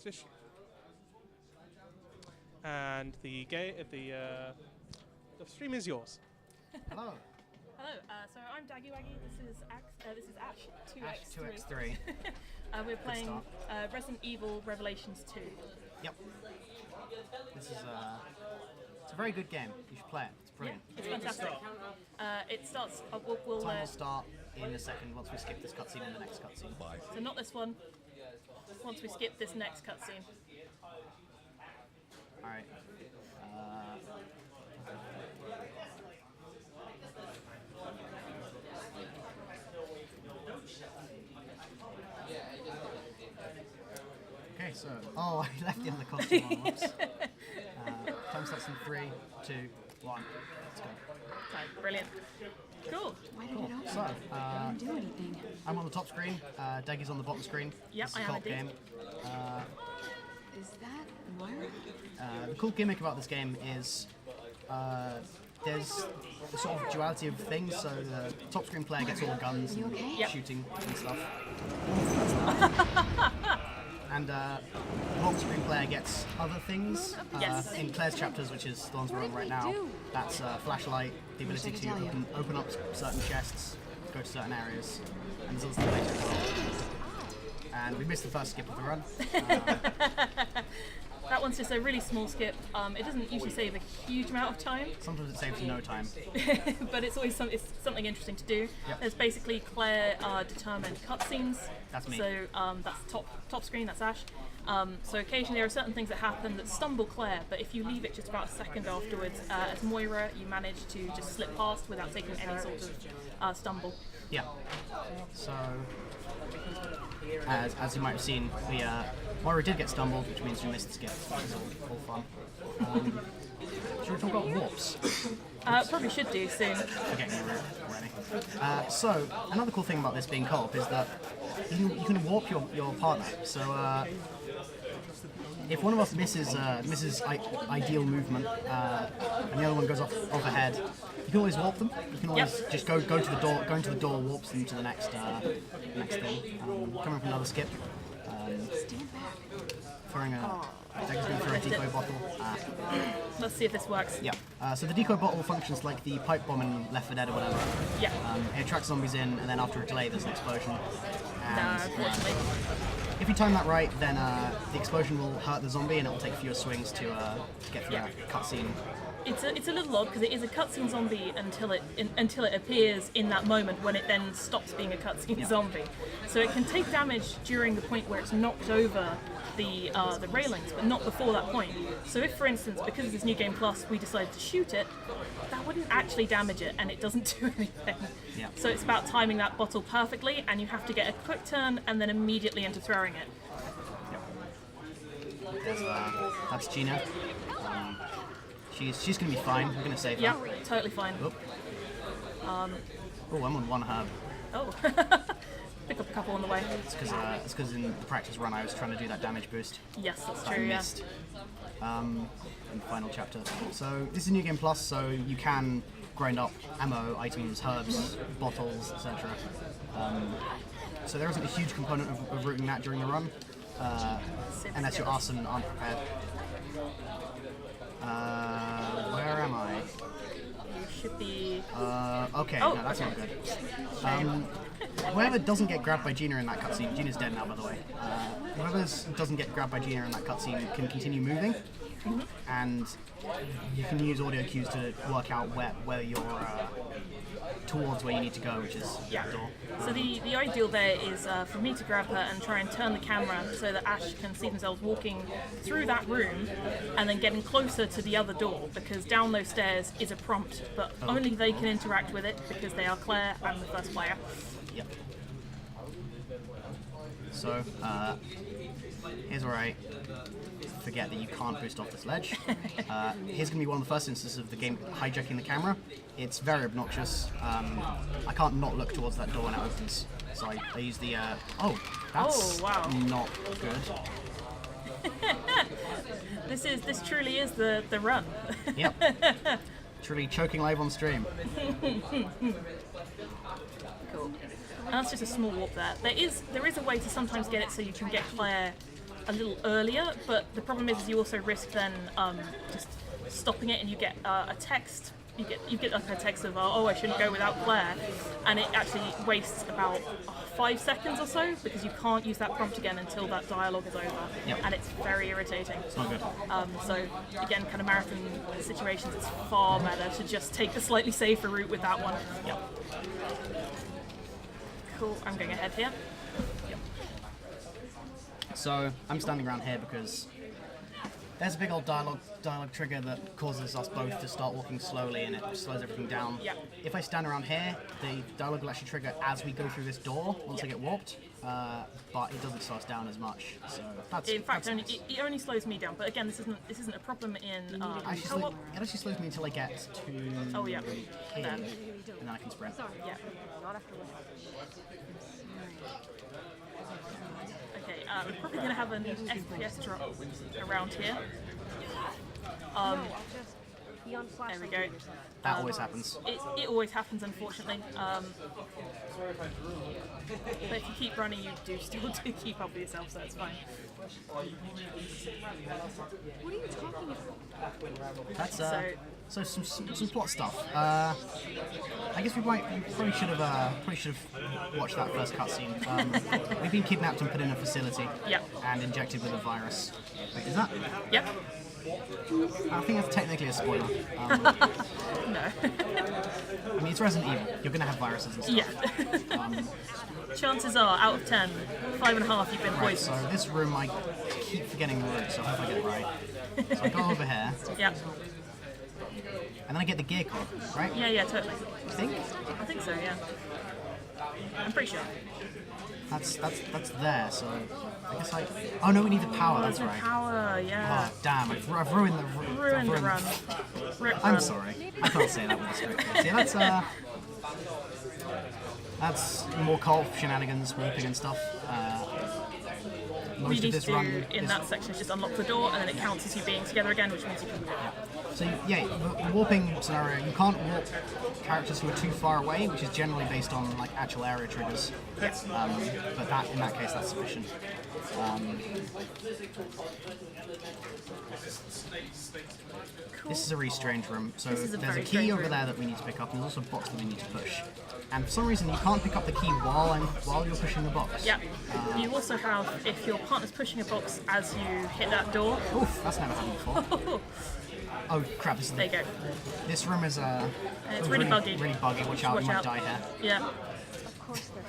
position. And the stream is yours. Hello. Hello, so I'm DaggieWaggie. This is ash2x3. ash2x3. We're playing Resident Evil Revelations 2. Yep. This is it's a very good game. You should play it. It's brilliant. Yeah, it's fantastic. It starts. We'll Time will start in a second once we skip this cutscene and the next cutscene. So not this one. Once we skip this next cutscene. All right. Okay, so I left the other costume on. Whoops. Time starts in 3, 2, 1. Let's go. Right, brilliant. Cool. Why did it open? So, I didn't do anything. I'm on the top screen. Daggie's on the bottom screen. Yep, This is I a am co-op indeed. game. Is that Moira? The cool gimmick about this game is there's a sort of duality of things. So the top screen player gets all the guns and okay? Yep. shooting and stuff. And the bottom screen player gets other things. Yes. In Claire's chapters, which is the ones we're on right now, that's flashlight, the ability to open up certain chests, go to certain areas, and there's other stuff later as well. And we missed the first skip of the run. That one's just a really small skip. It doesn't usually save a huge amount of time, Sometimes it saves no time. but it's always it's something interesting to do. Yep. There's basically Claire-determined cutscenes. That's me. So that's top screen. That's Ash. So occasionally there are certain things that happen that stumble Claire, but if you leave it just about a second afterwards, as Moira, you manage to just slip past without taking any sort of stumble. Yeah. So, as you might have seen, Moira did get stumbled, which means we missed the skip, which is all fun. Should we talk about warps? Probably should do soon. Forget me already. So, another cool thing about this being co-op is that you can warp your partner. So, if one of us misses ideal movement and the other one goes off ahead, you can always warp them. You can always just go to the door. Going to the door warps them to the next thing. Coming from another skip. Stand back. Throwing Daggie's going to throw a decoy bottle. Let's see if this works. Yeah. So the decoy bottle functions like the pipe bomb in Left 4 Dead or whatever. Yeah. It attracts zombies in, and then after a delay, there's an explosion. No, And unfortunately. if you time that right, then the explosion will hurt the zombie, and it will take fewer swings to get through that cutscene. It's a little odd because it is a cutscene zombie until it appears in that moment when it then stops being a cutscene zombie. So it can take damage during the point where it's knocked over the railings, but not before that point. So if, for instance, because it's New Game Plus, we decided to shoot it, that wouldn't actually damage it, and it doesn't do anything. Yeah. So it's about timing that bottle perfectly, and you have to get a quick turn and then immediately into throwing it. That's Gina. She's going to be fine. We're going to save her. Yeah, totally fine. Oh, I'm on one herb. Oh, pick up a couple on the way. It's because in the practice run I was trying to do that damage boost. Yes, that's I true. Yeah. missed in the final chapter. So this is New Game Plus, so you can grind up ammo, items, herbs, bottles, etc. So there isn't a huge component of routing that during the run, unless your arson aren't prepared. Where am I? You should be. Okay, Oh, no, that's okay. not good. Whoever doesn't get grabbed by Gina in that cutscene, Gina's dead now, by the way. Whoever doesn't get grabbed by Gina in that cutscene can continue moving, and you can use audio cues to work out where you're towards where you need to go, which is that door. So the ideal there is for me to grab her and try and turn the camera so that Ash can see themselves walking through that room and then getting closer to the other door, because down those stairs is a prompt, but only they can interact with it because they are Claire and the first player. Yep. So, here's where I forget that you can't boost off this ledge. Here's going to be one of the first instances of the game hijacking the camera. It's very obnoxious. I can't not look towards that door when it opens. So I use the... that's not good. This truly is the run. Yep. Truly choking live on stream. Cool. And that's just a small warp there. There is a way to sometimes get it so you can get Claire a little earlier, but the problem is you also risk then just stopping it, and you get a text. You get like a text of oh, I shouldn't go without Claire, and it actually wastes about 5 seconds or so because you can't use that prompt again until that dialogue is over, and it's very irritating. It's not good. So again, kind of marathon situations, it's far better to just take the slightly safer route with that one. Yep. Cool. I'm going ahead here. So I'm standing around here because there's a big old dialogue trigger that causes us both to start walking slowly, and it slows everything down. Yeah. If I stand around here, the dialogue will actually trigger as we go through this door once I get warped, but it doesn't slow us down as much. So that's In fact, that's it only slows me down. But again, this isn't a problem in co-op. it actually slows me until I get to Oh yeah. here, There. and then I can sprint. Yeah. Okay, we're probably going to have an FPS drop around here. There we go. That always happens. It always happens, unfortunately. But if you keep running, you do still keep up with yourself, so it's fine. What are you talking about? That's so some plot stuff. I guess we probably should have watched that first cutscene. We've been kidnapped and put in a facility. Yep. And injected with a virus. Wait, is that? Yep. I think that's technically a spoiler. No. I mean, it's Resident Evil. You're gonna have viruses and stuff. Yeah. Chances are, out of 10, 5.5 you've been Right. poisoned. So this room, I keep forgetting the route, so I hope I get it right. So I go over here, Yep. and then I get the gear code, right? Yeah, totally. I think I think so, yeah. I'm pretty sure. that's there. So I guess I. Oh no, we need the power. That's The right. power, yeah. Oh damn! I've ruined the Ruined the run. Rip I'm run. sorry. I can't say that with a straight face. Yeah, that's more co-op shenanigans, warping and stuff. What Most you of need to this do run in is, that section is just unlock the door, and then it counts as you being together again, which means you can go. so yeah, the warping scenario, you can't warp characters who are too far away, which is generally based on like actual area triggers. But that in that case, that's sufficient. This is a really strange room. So This is a there's a very key strange over room. there that we need to pick up, and there's also a box that we need to push. And for some reason, you can't pick up the key while you're pushing the box. Yeah. You also have, if your partner's pushing a box as you hit that door. Oof, that's never happened before. Oh crap! There you go. This room is It's really buggy. Really buggy. Watch out! Watch You might out. die here. Yeah. Of course they're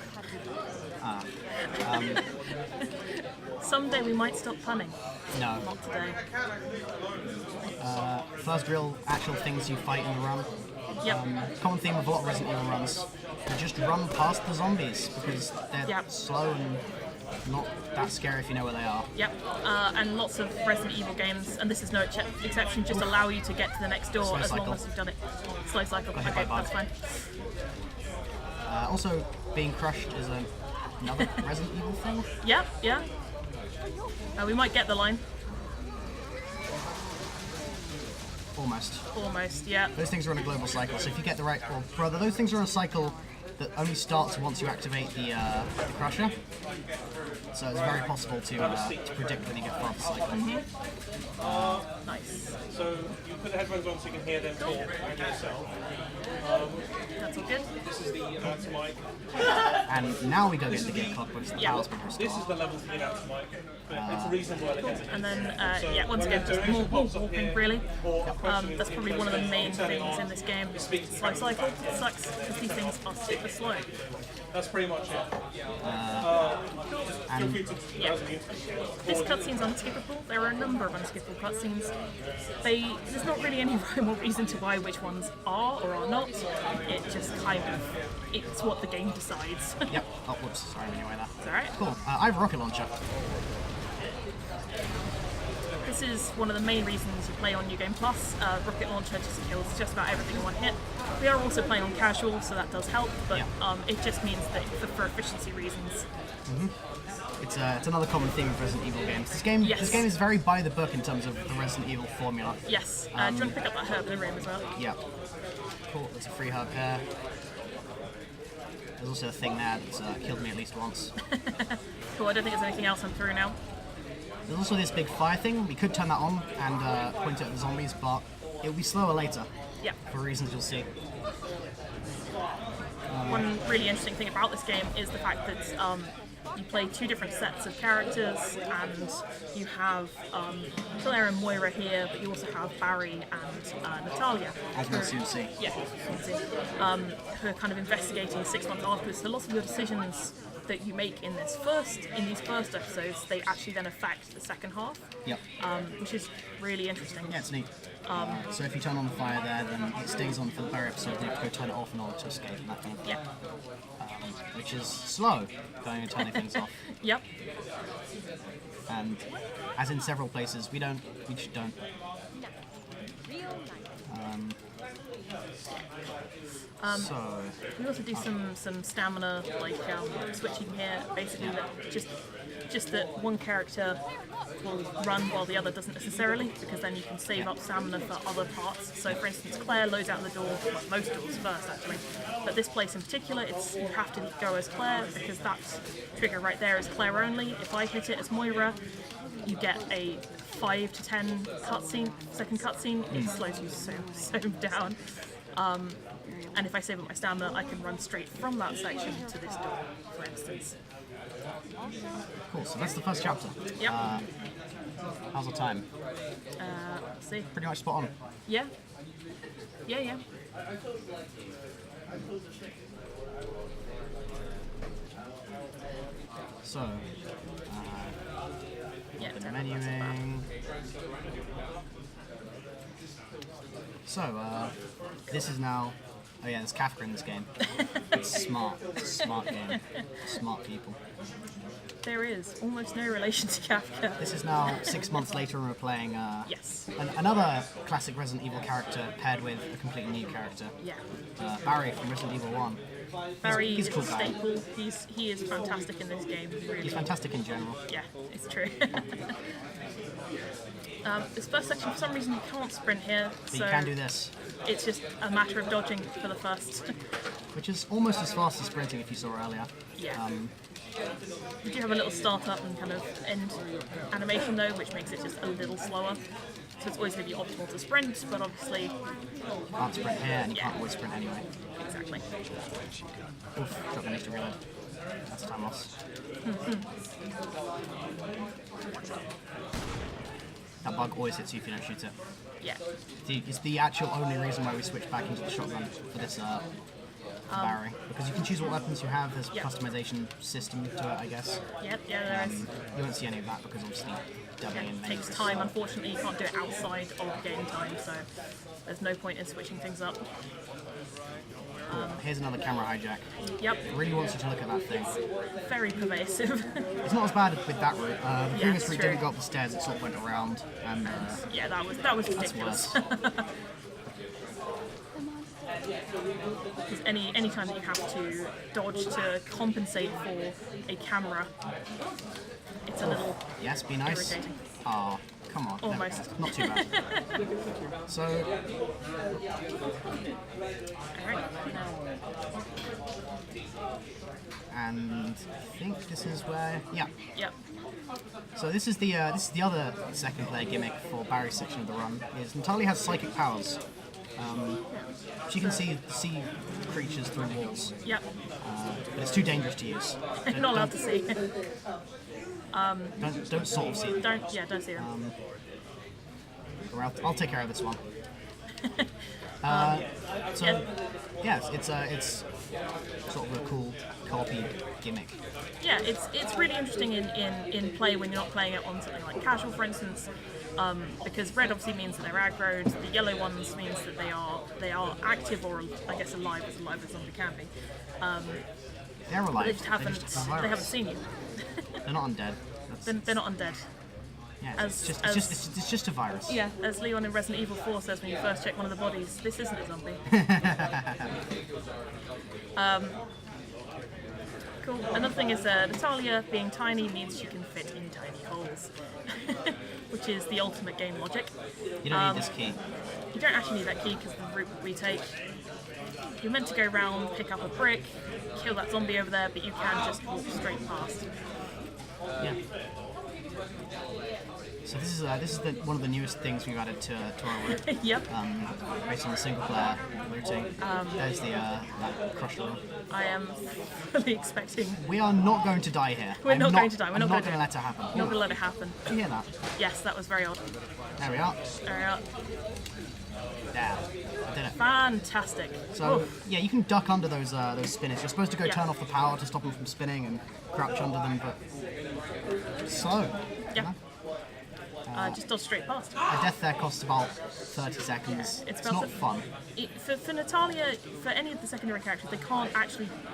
cutting. Someday we might stop punning. No. Not today. First real actual things you fight in the run. Yep. Common theme of a lot of Resident Evil runs. You just run past the zombies because they're Yep. slow and not that scary if you know where they are. Yep. And lots of Resident Evil games, and this is no exception, just allow you to get to the next door Slow as long cycle. as you've done it. Slow cycle. Got hit Okay, by a that's bug. fine. Also, being crushed is another Resident Evil thing. Yep, yeah. We might get the line. Almost, yeah. Those things are on a global cycle, so if you get the right... Well, brother, those things are on a cycle that only starts once you activate the crusher. So it's very possible to predict when you get far up the cycle. Nice. So you put the headphones on so you can hear them talk and yourself. That's all good. This is the announcer mic. And now we go get the gear clock, which the Yeah. power's been restored. This is the level for the announcer mic. But it's a reasonable element. And then, yeah, once again, just more warping, really. That's probably one of the main things in this game. Slow cycle sucks because these things are super slow. That's pretty much it. And Yeah. This cutscene's unskippable. There are a number of unskippable cutscenes. There's not really any rhyme or reason to why which ones are or are not. It just kind of, it's what the game decides. Yep. Oh, whoops. Sorry, anyway there. It's alright. Cool. I have a rocket launcher. This is one of the main reasons you play on New Game Plus. Rocket Launcher just kills just about everything in one hit. We are also playing on casual, so that does help, but it just means that for efficiency reasons. It's another common theme of Resident Evil games. This game is very by the book in terms of the Resident Evil formula. Yes. Do you want to pick up that herb in the room as well? Yeah. Cool. There's a free herb here. There's also a thing there that's killed me at least once. Cool, I don't think there's anything else I'm through now. There's also this big fire thing. We could turn that on and point it at the zombies, but it'll be slower later Yeah. for reasons you'll see. One really interesting thing about this game is the fact that you play two different sets of characters, and you have Claire and Moira here, but you also have Barry and Natalia. As we'll soon see. Yeah, who are kind of investigating 6 months afterwards. So lots of your decisions that you make in these first episodes, they actually then affect the second half. Yep. Which is really interesting. Yeah, it's neat. So if you turn on the fire there, then it stays on for the Barry episode. You have to go turn it off in order to escape and that kind of thing. Yeah. Which is slow, going and turning things off. Yep. And as in several places, we just don't. So We also do some stamina, like switching here. Basically, that just that one character will run while the other doesn't necessarily, because then you can save up stamina for other parts. So, for instance, Claire loads out the door, well, most doors first actually, but this place in particular, you have to go as Claire because that trigger right there is Claire only. If I hit it as Moira, you get a 5 to 10 second cutscene. It slows you so down. And if I save up my stamina, I can run straight from that section to this door, for instance. cool. So that's the first chapter. Yep. How's the time? Let's see. Pretty much spot on. Yeah. Yeah. So, Yeah. the menuing. So, this is now. Oh yeah, there's Kafka in this game. It's smart. It's a smart game. Smart people. There is almost no relation to Kafka. This is now 6 months later, and we're playing Yes. another classic Resident Evil character paired with a completely new character. Yeah. Barry from Resident Evil 1. Barry he's is a cool a guy. staple. He is fantastic in this game. Really. He's fantastic in general. Yeah, it's true. This first section, for some reason, you can't sprint here, But so you can do this, it's just a matter of dodging for the first. which is almost as fast as sprinting if you saw earlier. Yeah. You do have a little start up and kind of end animation though, which makes it just a little slower. So it's always going to be optimal to sprint, but obviously, You can't sprint here, and you can't always sprint anyway. exactly. Oof, shotgun needs to reload. That's a time loss. That bug always hits you if you don't shoot it. Yeah. It's the actual only reason why we switched back into the shotgun for this for Barry, because you can choose what weapons you have. There's a Yep. customization system to it, I guess. Yep, yeah, there is. You won't see any of that because obviously dubbing in It takes menus. time, unfortunately, you can't do it outside of game time, so there's no point in switching things up. Here's another camera hijack. Yep, It really wants you to look at that thing. very pervasive. It's not as bad with that route. The previous it's route true. didn't go up the stairs, it sort of went around, and Yeah, that was that's ridiculous. worse. Because any time that you have to dodge to compensate for a camera, it's a little Yes, be nice. irritating. Oh, come on. There we Almost. go. Not too bad. So, Alright, now and I think this is where, yeah. yep. So this is the other second player gimmick for Barry's section of the run. Is Natalia has psychic powers. She can see creatures through walls, Yep. but it's too dangerous to use. You're not allowed to see. Don't sort of see them. Don't see them. Or I'll take care of this one. So yes, it's sort of a cool copy gimmick. Yeah, it's really interesting in play when you're not playing it on something like casual, for instance, because red obviously means that they're aggroed. The yellow ones means that they are active, or I guess alive as zombie can be. They're alive. They just haven't just have a virus. seen you. They're not undead. They're not undead. Yeah, it's just a virus. Yeah, as Leon in Resident Evil 4 says when you first check one of the bodies, this isn't a zombie. Cool. Another thing is Natalia being tiny means she can fit in tiny holes, which is the ultimate game logic. You don't need this key. You don't actually need that key because the route we take, you're meant to go round, pick up a brick, kill that zombie over there, but you can just walk straight past. Yeah. So this is one of the newest things we've added to our route. Yep. Based on the single player routing. There's the that crush roll. I am fully expecting. We are not going to die here. We're not going to die. We're not going going to let it happen. Not going to let it happen. Did you hear that? Yes, that was very odd. There we are. There we are. There. I did it. Fantastic. So Oof. yeah, you can duck under those spinners. You're supposed to go Yeah. turn off the power to stop them from spinning and crouch under them, but slow. Yeah. Just dodge straight past. A death there costs about 30 seconds. It's It's about not fun. For Natalia, for any of the secondary characters,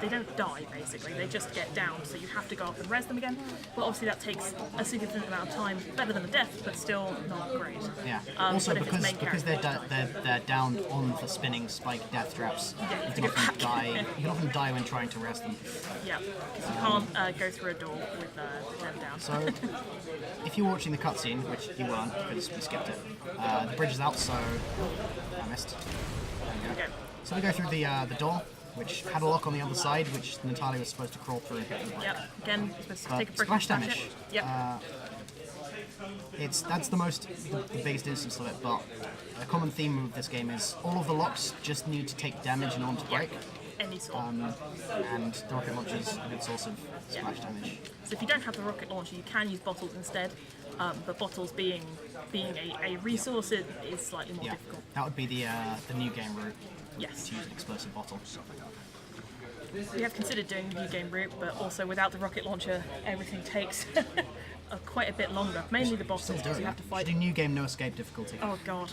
they don't die basically. They just get down, so you have to go up and res them again. But obviously that takes a significant amount of time. Better than a death, but still not great. Yeah. but Also, if it's because main they're down on the spinning spike death traps, Yeah, you to can get often back. die. You can often die when trying to res them. Yeah, because you can't go through a door with them down. So, if you're watching the cutscene, which you weren't because we skipped it, the bridge is out. So I missed. There we go. Okay. So we go through the door, which had a lock on the other side, which Natalia was supposed to crawl through and hit the brick. Yep. Again, you're supposed to But take a brick splash and smash damage. it. Yep. That's the biggest instance of it, but a common theme of this game is all of the locks just need to take damage in order to break, Any sort. and the rocket launcher is a good source of splash damage. So if you don't have the rocket launcher, you can use bottles instead. But bottles being a resource is slightly more Yeah, difficult. that would be the new game route, Yes. to use an explosive bottle. We have considered doing the new game route, but also without the rocket launcher, everything takes quite a bit longer. Mainly the bottles, Still because doing you it. have to fight. Should do new game no escape difficulty. Oh god.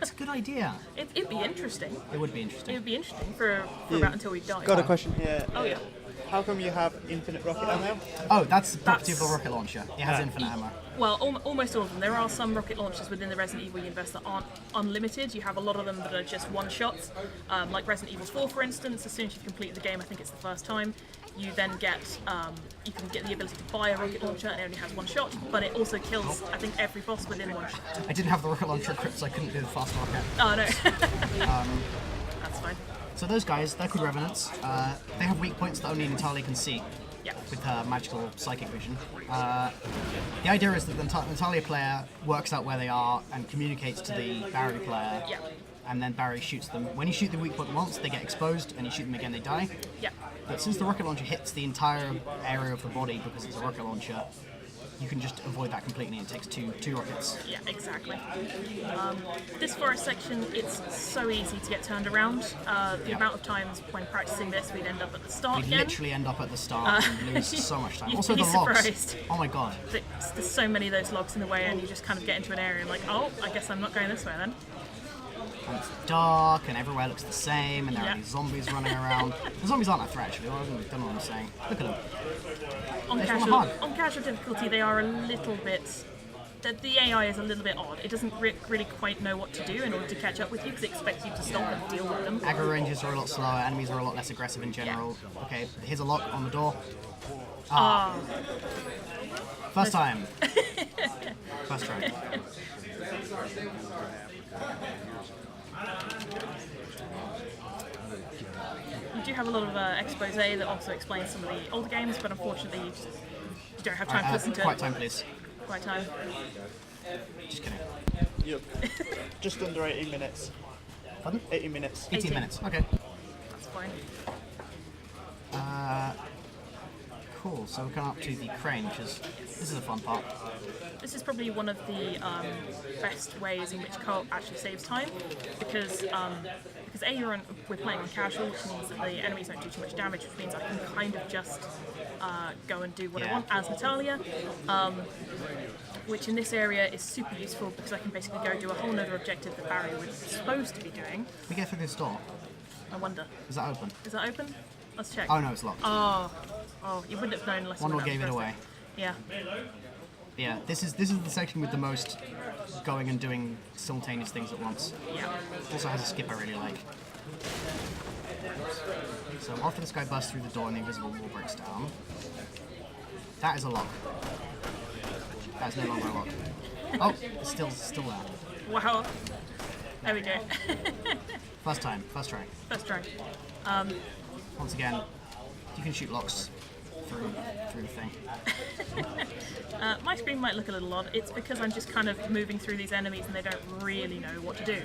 It's a good idea. It'd be interesting. It would be It interesting. would be interesting for about until we die. Got a question here. Oh yeah. How come you have infinite rocket ammo? Oh, that's the property of the That's- rocket launcher. It has infinite ammo. Well, almost all of them. There are some rocket launchers within the Resident Evil universe that aren't unlimited. You have a lot of them that are just one shots. Like Resident Evil 4, for instance. As soon as you complete the game, I think it's the first time, you then get you can get the ability to buy a rocket launcher, and it only has one shot. But it also kills, I think, every boss within one shot. I didn't have the rocket launcher equipped, so I couldn't do the fast rocket. Oh no. That's fine. So those guys, they're called Revenants. They have weak points that only Natalia can see Yeah. with her magical psychic vision. The idea is that the Natalia player works out where they are and communicates to the Barry player, Yeah. and then Barry shoots them. When you shoot the weak point once, they get exposed, and you shoot them again, they die. Yeah. But since the rocket launcher hits the entire area of the body because it's a rocket launcher, you can just avoid that completely, and it takes two rockets. Yeah, exactly. This forest section, it's so easy to get turned around. The Yeah. amount of times when practicing this, we'd end up at the start We again. literally end up at the start and lose so much time. You'd Also be the logs. surprised. Oh my god. There's so many of those logs in the way, and you just kind of get into an area and like, oh, I guess I'm not going this way then. And it's dark and everywhere looks the same and there Yeah. are these zombies running around. The zombies aren't a threat actually, I don't know what I'm saying. Look at them. On They're casual, hard. on casual difficulty, they are a little bit. The AI is a little bit odd. It doesn't really quite know what to do in order to catch up with you because it expects you to stop and deal with them. Aggro ranges are a lot slower, enemies are a lot less aggressive in general. Okay, here's a lock on the door. Ah, First time. First try. you do have a lot of expose that also explains some of the older games, but unfortunately you don't have time to listen to Quiet it. time please. Quite time. Just kidding. Yep. Just under 18 minutes. Pardon? 18 minutes. 18 18. minutes, okay. That's fine. Cool, so we're coming up to the crane, which is, this is a fun part. This is probably one of the best ways in which co-op actually saves time, because A, we're playing on casual, which means that the enemies don't do too much damage, which means I can kind of just go and do what I Yeah. want as Natalia, which in this area is super useful because I can basically go do a whole other objective that Barry was supposed to be doing. We get through this door. I wonder, Is that open? is that open? Let's check. Oh no, it's locked. Oh, you wouldn't have known unless you One went more out gave it first. away. Yeah. Yeah, this is the section with the most going and doing simultaneous things at once. Yeah. It also has a skip I really like. So after this guy busts through the door and the invisible wall breaks down, that is a lock. That is no longer a lock. Oh, it's still there. Wow. There we go. First time, first try. First try. Once again, you can shoot locks through the thing. My screen might look a little odd. It's because I'm just kind of moving through these enemies and they don't really know what to do.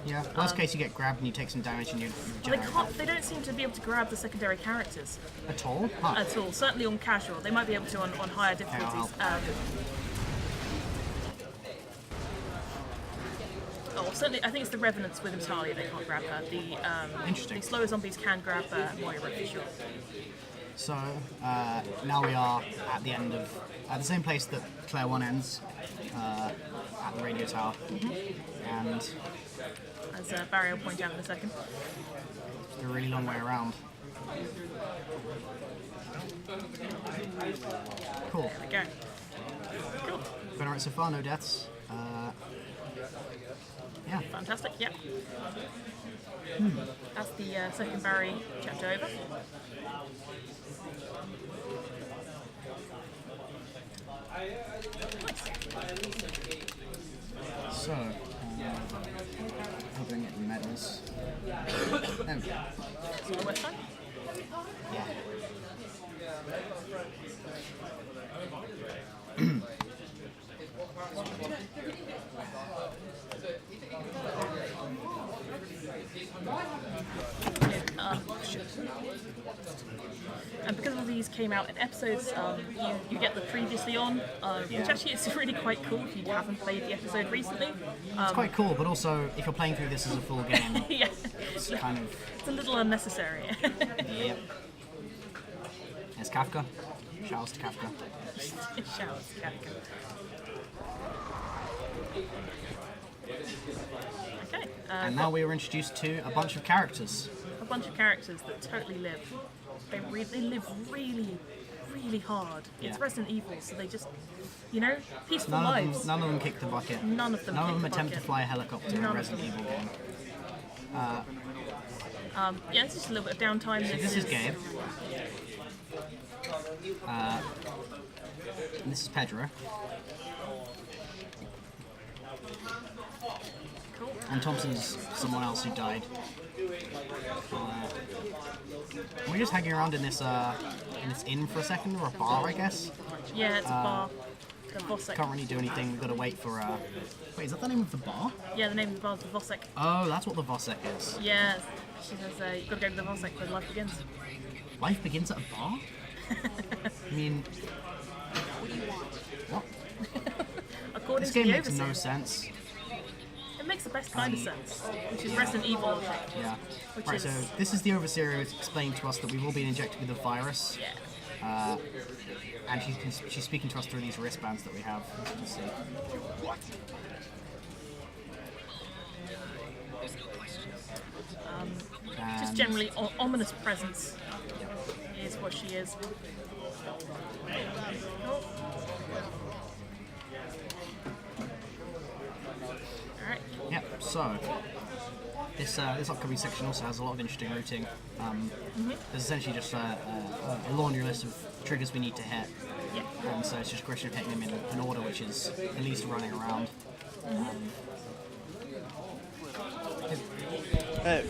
Yeah. Worst case, you get grabbed and you take some damage and you Well, generate health. they don't seem to be able to grab the secondary characters At all? Huh. at all. Certainly on casual. They might be able to on higher difficulties. Certainly, I think it's the Revenants with Natalia. They can't grab her. Interesting. The slower zombies can grab Moira for sure. So, now we are at the end of... At the same place that Claire 1 ends, at the radio tower. And As Barry will point out in a second. it's a really long way around. Cool. There we go. Cool. Been alright so far, no deaths. Yeah. Fantastic, yeah. That's the second Barry chapter over. So, hoping to get medals. There we go. So the west side. Yeah. And because all these came out in episodes, you get the previously on, which actually is really quite cool if you haven't played the episode recently. It's quite cool, but also if you're playing through this as a full game, Yeah, it's kind of... it's a little unnecessary. Yep. There's Kafka. Shouts to Kafka. Shouts, Kafka. Okay, And now we were introduced to a bunch of characters. a bunch of characters that totally live. They live really, really hard. It's Yeah. Resident Evil, so they just, you know, peaceful None lives. of them kick the bucket. None of them kick the attempt to bucket. fly a helicopter in None a of Resident Evil game. Yeah, it's just a little bit of downtime. This is Gabe. And this is Pedro. Cool. And Thompson's someone else who died. We're just hanging around in this inn for a second, or a bar, I guess. Yeah, it's a bar. The Vosek. Can't really do anything. We've got to wait for. Wait, is that the name of the bar? Yeah, the name of the bar is the Vosek. Oh, that's what the Vosek is. Yeah, she says you've got to go to the Vosek where life begins. Life begins at a bar? I mean, what? According This to game the makes overseer, no sense. it makes the best kind of sense, which is Resident Evil logic. Yeah. Which Right, is- so this is the Overseer who's explained to us that we've all been injected with a virus. Yeah. And she's speaking to us through these wristbands that we have, as you can see. Just And- generally ominous presence is what she is. Oh. Alright. Yeah, so this upcoming section also has a lot of interesting routing. There's essentially just a laundry list of triggers we need to hit, Yeah. and so it's just a question of hitting them in an order which is at least running around.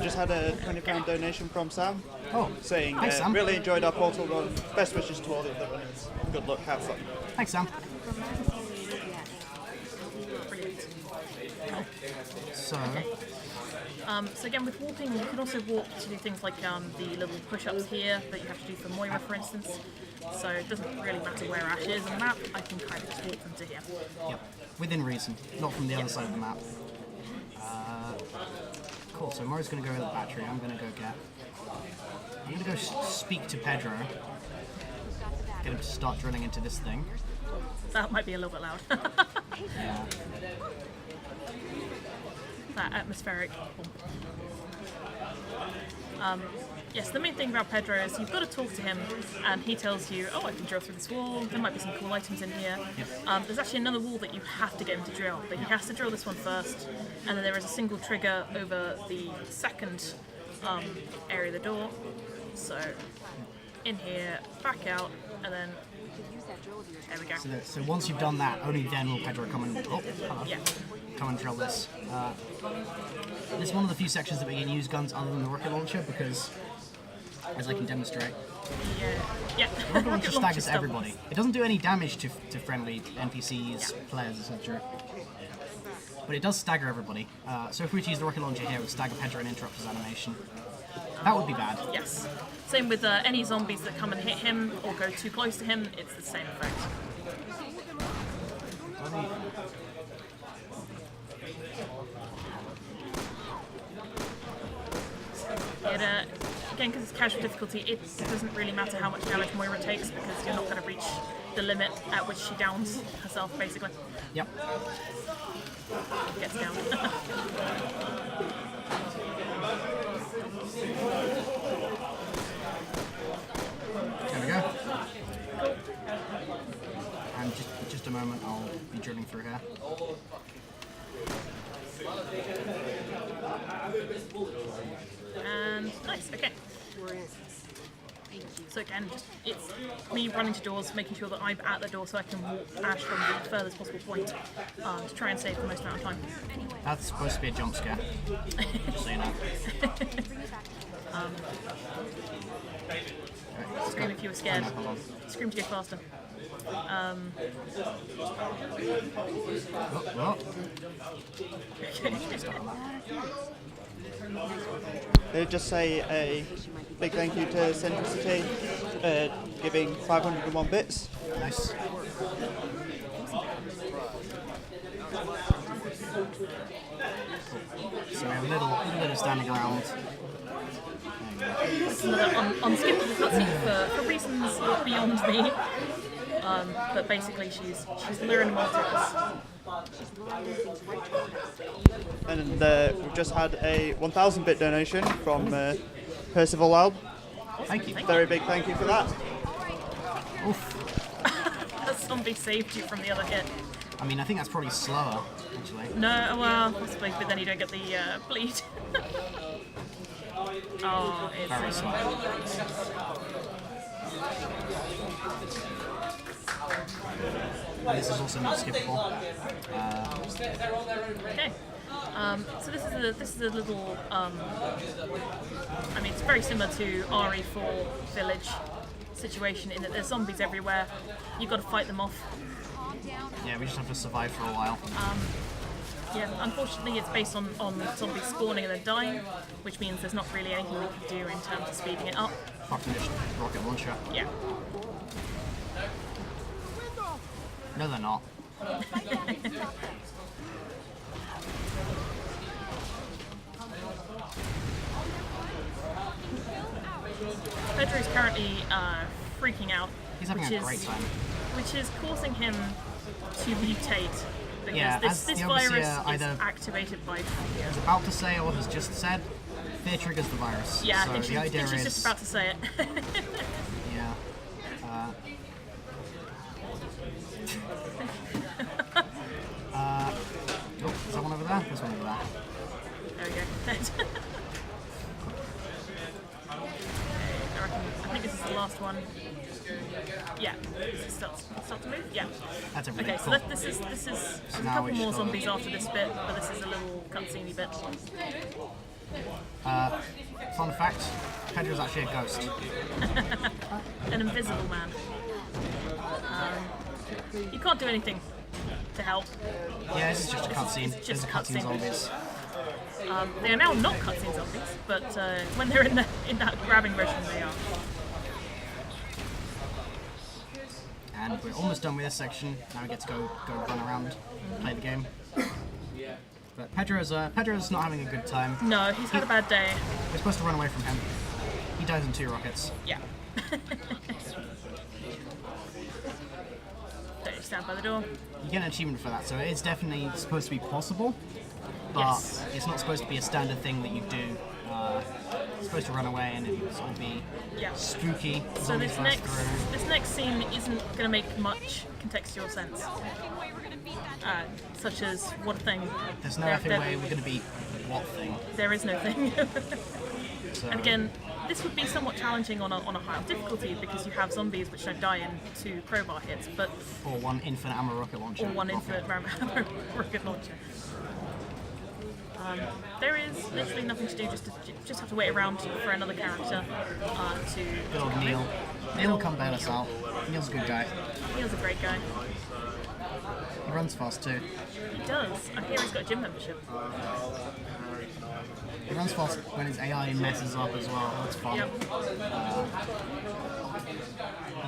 Just had a £20 donation from Sam Oh, saying, thanks, Sam. really enjoyed our Portal run. Best wishes to all the other runners. Good luck, have fun. Thanks, Sam. Brilliant. So, So again, with warping, you can also warp to do things like the little push-ups here that you have to do for Moira, for instance. So it doesn't really matter where Ash is on the map. I can kind of just warp them to here. yep, within reason, not from the other side of the map. Cool. So Moira's going to go with the battery. I'm going to go get. I'm going to go speak to Pedro. Get him to start drilling into this thing. That might be a little bit loud. Yeah. That atmospheric bump. Yes, the main thing about Pedro is you've got to talk to him, and he tells you, "Oh, I can drill through this wall. There might be some cool items in here." Yep. There's actually another wall that you have to get him to drill, but he has to drill this one first, and then there is a single trigger over the second area of the door. So, in here, back out, and then there we go. So once you've done that, only then will Pedro come and Yeah. come and drill this. This is one of the few sections that we can use guns other than the rocket launcher because as I can demonstrate. Yeah. The rocket launcher launcher staggers stuff. everybody. It doesn't do any damage to friendly NPCs, players, etc. But it does stagger everybody. So if we were to use the rocket launcher here, it would stagger Pedro and interrupt his animation. That would be bad. Yes. Same with any zombies that come and hit him or go too close to him, it's the same effect. Again, because it's casual difficulty, it doesn't really matter how much damage Moira takes because you're not going to reach the limit at which she downs herself, basically. Yep. Gets down. There we go. And just a moment, I'll be drilling through here. And nice, okay. So again, it's me running to doors, making sure that I'm at the door so I can walk Ash from the furthest possible point to try and save the most amount of time. That's supposed to be a jump scare, just so you know. Scream if you were scared. Oh, no, hold on. Scream to go faster. Oh, They just say a big thank you to Centricity, giving 501 bits. nice. So we have a little bit of standing around. It's another unskippable cutscene for reasons beyond me. But basically she's luring them all to us. And we've just had a 1,000 bit donation from Percival Alb. Thank you. Very big thank you for that. Oof. The zombie saved you from the other hit. I mean, I think that's probably slower, actually. No, well, possibly, but then you don't get the bleed. Oh, Very it's slow. And this is also not skippable. okay. So this is a little. I mean, it's very similar to RE4 Village situation in that there's zombies everywhere. You've got to fight them off. Yeah, we just have to survive for a while. Yeah, unfortunately, it's based on zombies spawning and then dying, which means there's not really anything we can do in terms of speeding it up. Apart from just rocket launcher. Yeah. No, they're not. Pedro is currently freaking out. He's having a great time. Which is causing him to mutate. Because Yeah, this as the virus overseer is either activated by fear. was about to say or has just said, fear triggers the virus. Yeah, so I think the idea she's is, just about to say it. yeah. Oh, is that one over there? There's one over there. There we go. I think this is the last one. Yeah. Does it start to move? Yeah. That's everything. Okay, so Cool. this is there's a now couple we more just gotta- zombies after this bit, but this is a little cutscene bit. Fun fact, Pedro's actually a ghost. An invisible man. You can't do anything to help. Yeah, this is just a cutscene. It's There's just a cutscene cutscene. zombies. They are now not cutscene zombies, but when they're in that grabbing regime, they are. And we're almost done with this section. Now we get to go run around, play the game. But Pedro's not having a good time. No, he's had a bad day. We're supposed to run away from him. He dies in 2 rockets. Yeah. Don't you stand by the door? You get an achievement for that, so it is definitely supposed to be possible. But Yes. it's not supposed to be a standard thing that you do. It's supposed to run away and it's all be Yeah. spooky. So Zombies this burst through. next scene isn't going to make much contextual sense. Such as what thing. There's no There- effing there- way we're going to beat what thing. There is no thing. So, And again, this would be somewhat challenging on a higher difficulty because you have zombies which don't die in 2 crowbar hits, but or one infinite ammo rocket launcher. or one rocket. infinite rocket launcher. There is literally nothing to do. Just have to wait around for another character to. Good old Neil. Neil will come bail us out. Neil's a good guy. Neil's a great guy. He runs fast too. He does. I hear he's got a gym membership. He runs fast when his AI messes up as well. That's fun. Yep.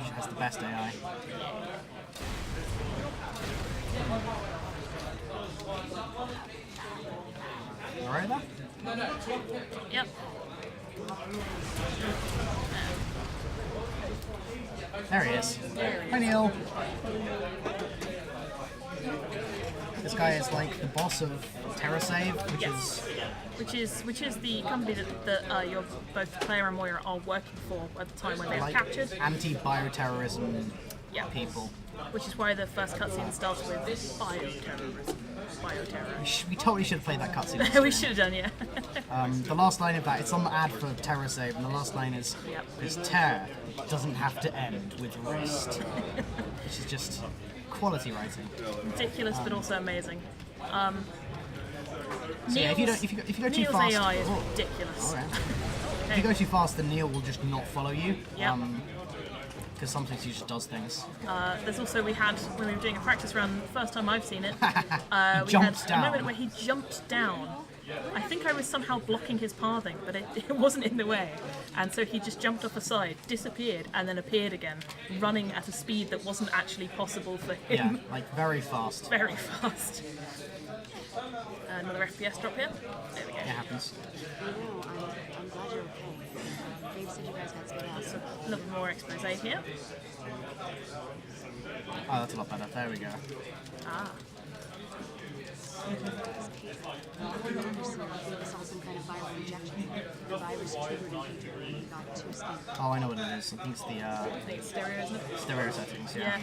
He has the best AI. Alright there? Yep. There he is. Hi Neil. This guy is like the boss of TerraSave, which is the company that you're both Claire and Moira are working for at the time when they were like captured. anti-bioterrorism people. Which is why the first cutscene starts with bioterrorism. Bioterror. We totally should have played that cutscene. We should have done, yeah. The last line of that, it's on the ad for TerraSave, and the last line is, "This tear doesn't have to end with rest," which is just quality writing. Ridiculous, but also amazing. So yeah, if you go too Neil's fast, AI is ridiculous. okay. If you go too fast, then Neil will just not follow you. Yep. Because sometimes he just does things. There's also, we had, when we were doing a practice run, the first time I've seen it, we jumped had down. a moment where he jumped down. I think I was somehow blocking his pathing, but it wasn't in the way. And so he just jumped off a side, disappeared, and then appeared again, running at a speed that wasn't actually possible for him. Yeah, like very fast. Very fast. Another FPS drop here. There we go. It happens. I'm glad you're okay. Dave said you guys had some else. So a little more expose here. Oh, that's a lot better. There we go. Ah. I didn't understand if we saw some kind of viral injection. The virus triggered and he got too scared. Oh, I know what it is. I think it's the I think it's stereo, isn't it? stereo settings. Yeah.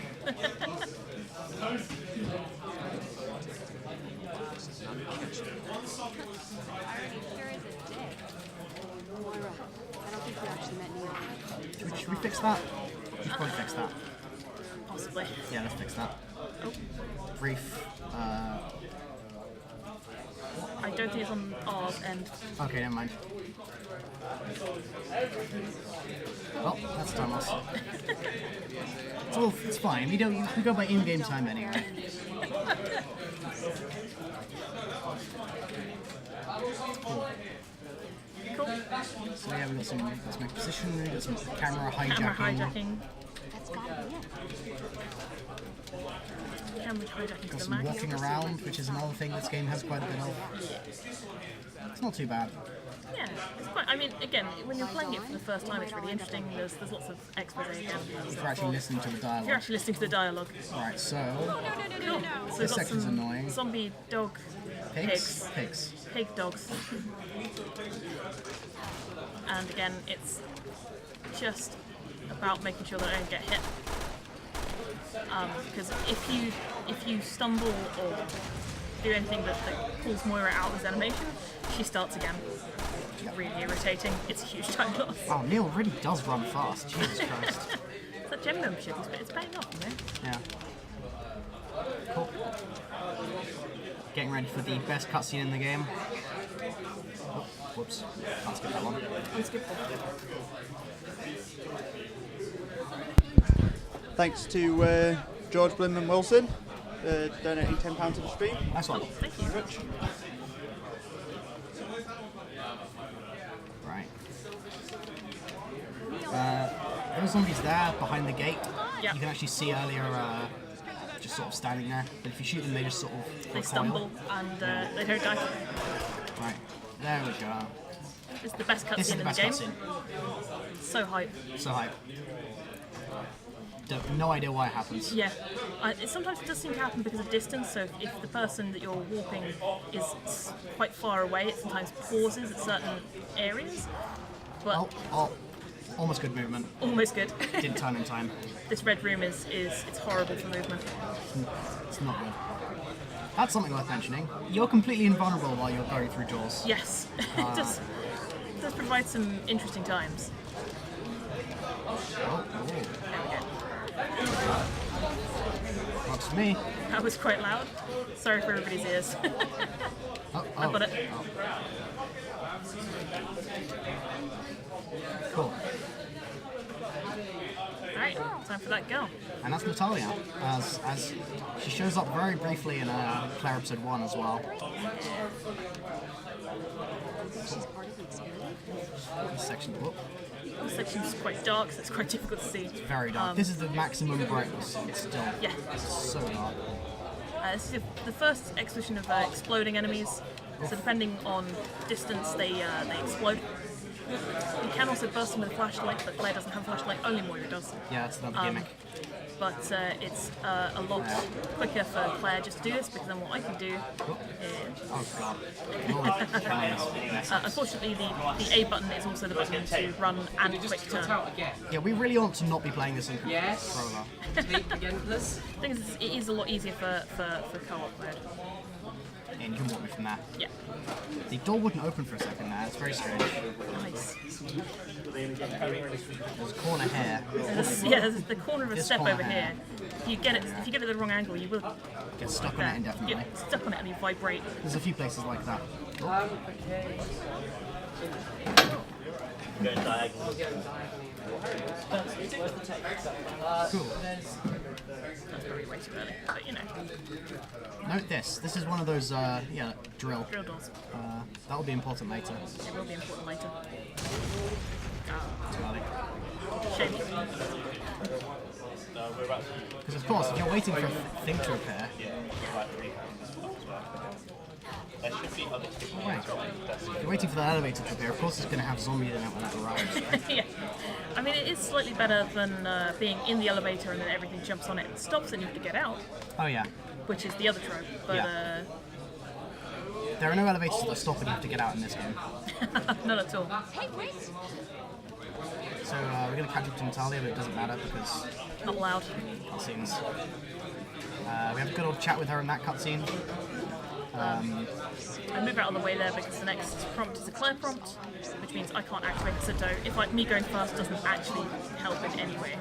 Moira, I don't think we actually met Neil. Should we fix that? We should probably fix that. Possibly. Yeah, let's fix that. Oh. Brief. I don't think it's on ours end. Okay, never mind. Well, that's time loss. It's fine. We go by in-game time anyway. Cool. So yeah, we got some position, we got some camera hijacking. Camera hijacking. That's gotta be it. Camera hijacking to Got the some max. walking around, which is another thing this game has quite a bit of. It's not too bad. Yeah, it's quite. I mean, again, when you're playing it for the first time, it's really interesting. There's lots of expose again. If you're actually listening to the If you're dialogue. actually listening to the dialogue. Alright, so Cool. So this we've got section's some annoying. zombie dog Pigs. pig dogs. And again, it's just about making sure that I don't get hit. Because if you stumble or do anything that pulls Moira out of this animation, she starts again. Really irritating. It's a huge time loss. Oh, Neil really does run fast. Jesus Christ. That gym membership it's paying off, you know? Yeah. Cool. Getting ready for the best cutscene in the game. Oh, whoops. Can't skip that one. Unskippable. Thanks to George Blinman Wilson for donating £10 to the stream. Nice one. Thank you. Right. There were zombies there behind the gate. Yep. You can actually see earlier just sort of standing there. But if you shoot them, they just sort of They recoil. stumble and they don't die. Right. There we go. It's the best This is cutscene the in the best game. cutscene. So hype. So hype. No idea why it happens. Yeah. Sometimes it does seem to happen because of distance, so if the person that you're warping is quite far away, it sometimes pauses at certain areas. But Oh, almost good movement. almost good. Didn't time in time. This red room it's horrible for movement. It's not good. That's something worth mentioning. You're completely invulnerable while you're going through doors. Yes. It does provide some interesting times. Oh, There we go. Rocks Works for me. That was quite loud. Sorry for everybody's ears. I've got it. Cool. Alright, time for that girl. And that's Natalia, as she shows up very briefly in Claire episode 1 as well. She's part of the experiment. This section, whoop, This section's quite dark, so it's quite difficult to see. very dark. This is the maximum brightness. It's still so dark. This is the first exposition of exploding enemies. So depending on distance, they explode. You can also burst them with a flashlight, but Claire doesn't have a flashlight, only Moira does. Yeah, that's another gimmick. But it's a lot quicker for Claire just to do this, because then what I can do is... Oh god. unfortunately, the A button is also the button to run and quick turn. Yeah, we really ought to not be playing this in Yes. Controller. Tape again, please. The thing is, it is a lot easier for co-op mode. And you can walk me from there. Yeah. The door wouldn't open for a second there, it's very strange. Nice. There's a corner here. There's the corner of a This step corner over here. If you get it at the wrong angle, you will Get stuck on it indefinitely. get stuck on it and you vibrate. There's a few places like that. Okay. Going diagonal. Cool. That's probably way too early, but you know. Note this. This is one of those, drill. Drill doors. That will be important later. It will be important later. Too early. Shame. Because of course, if you're waiting for a thing to appear, There should be other people. if you're waiting for the elevator to appear, of course it's going to have zombies in it when it arrives. Right? Yeah. I mean, it is slightly better than being in the elevator and then everything jumps on it and stops and you have to get out, Oh yeah. which is the other trope. But Yeah. There are no elevators that stop and you have to get out in this game. not at all. Hey, wait! So we're going to catch up to Natalia, but it doesn't matter because Not allowed. cutscenes. We have a good old chat with her in that cutscene. I move out of the way there because the next prompt is a Claire prompt, which means I can't activate the Sento. If me going first doesn't actually help in any way.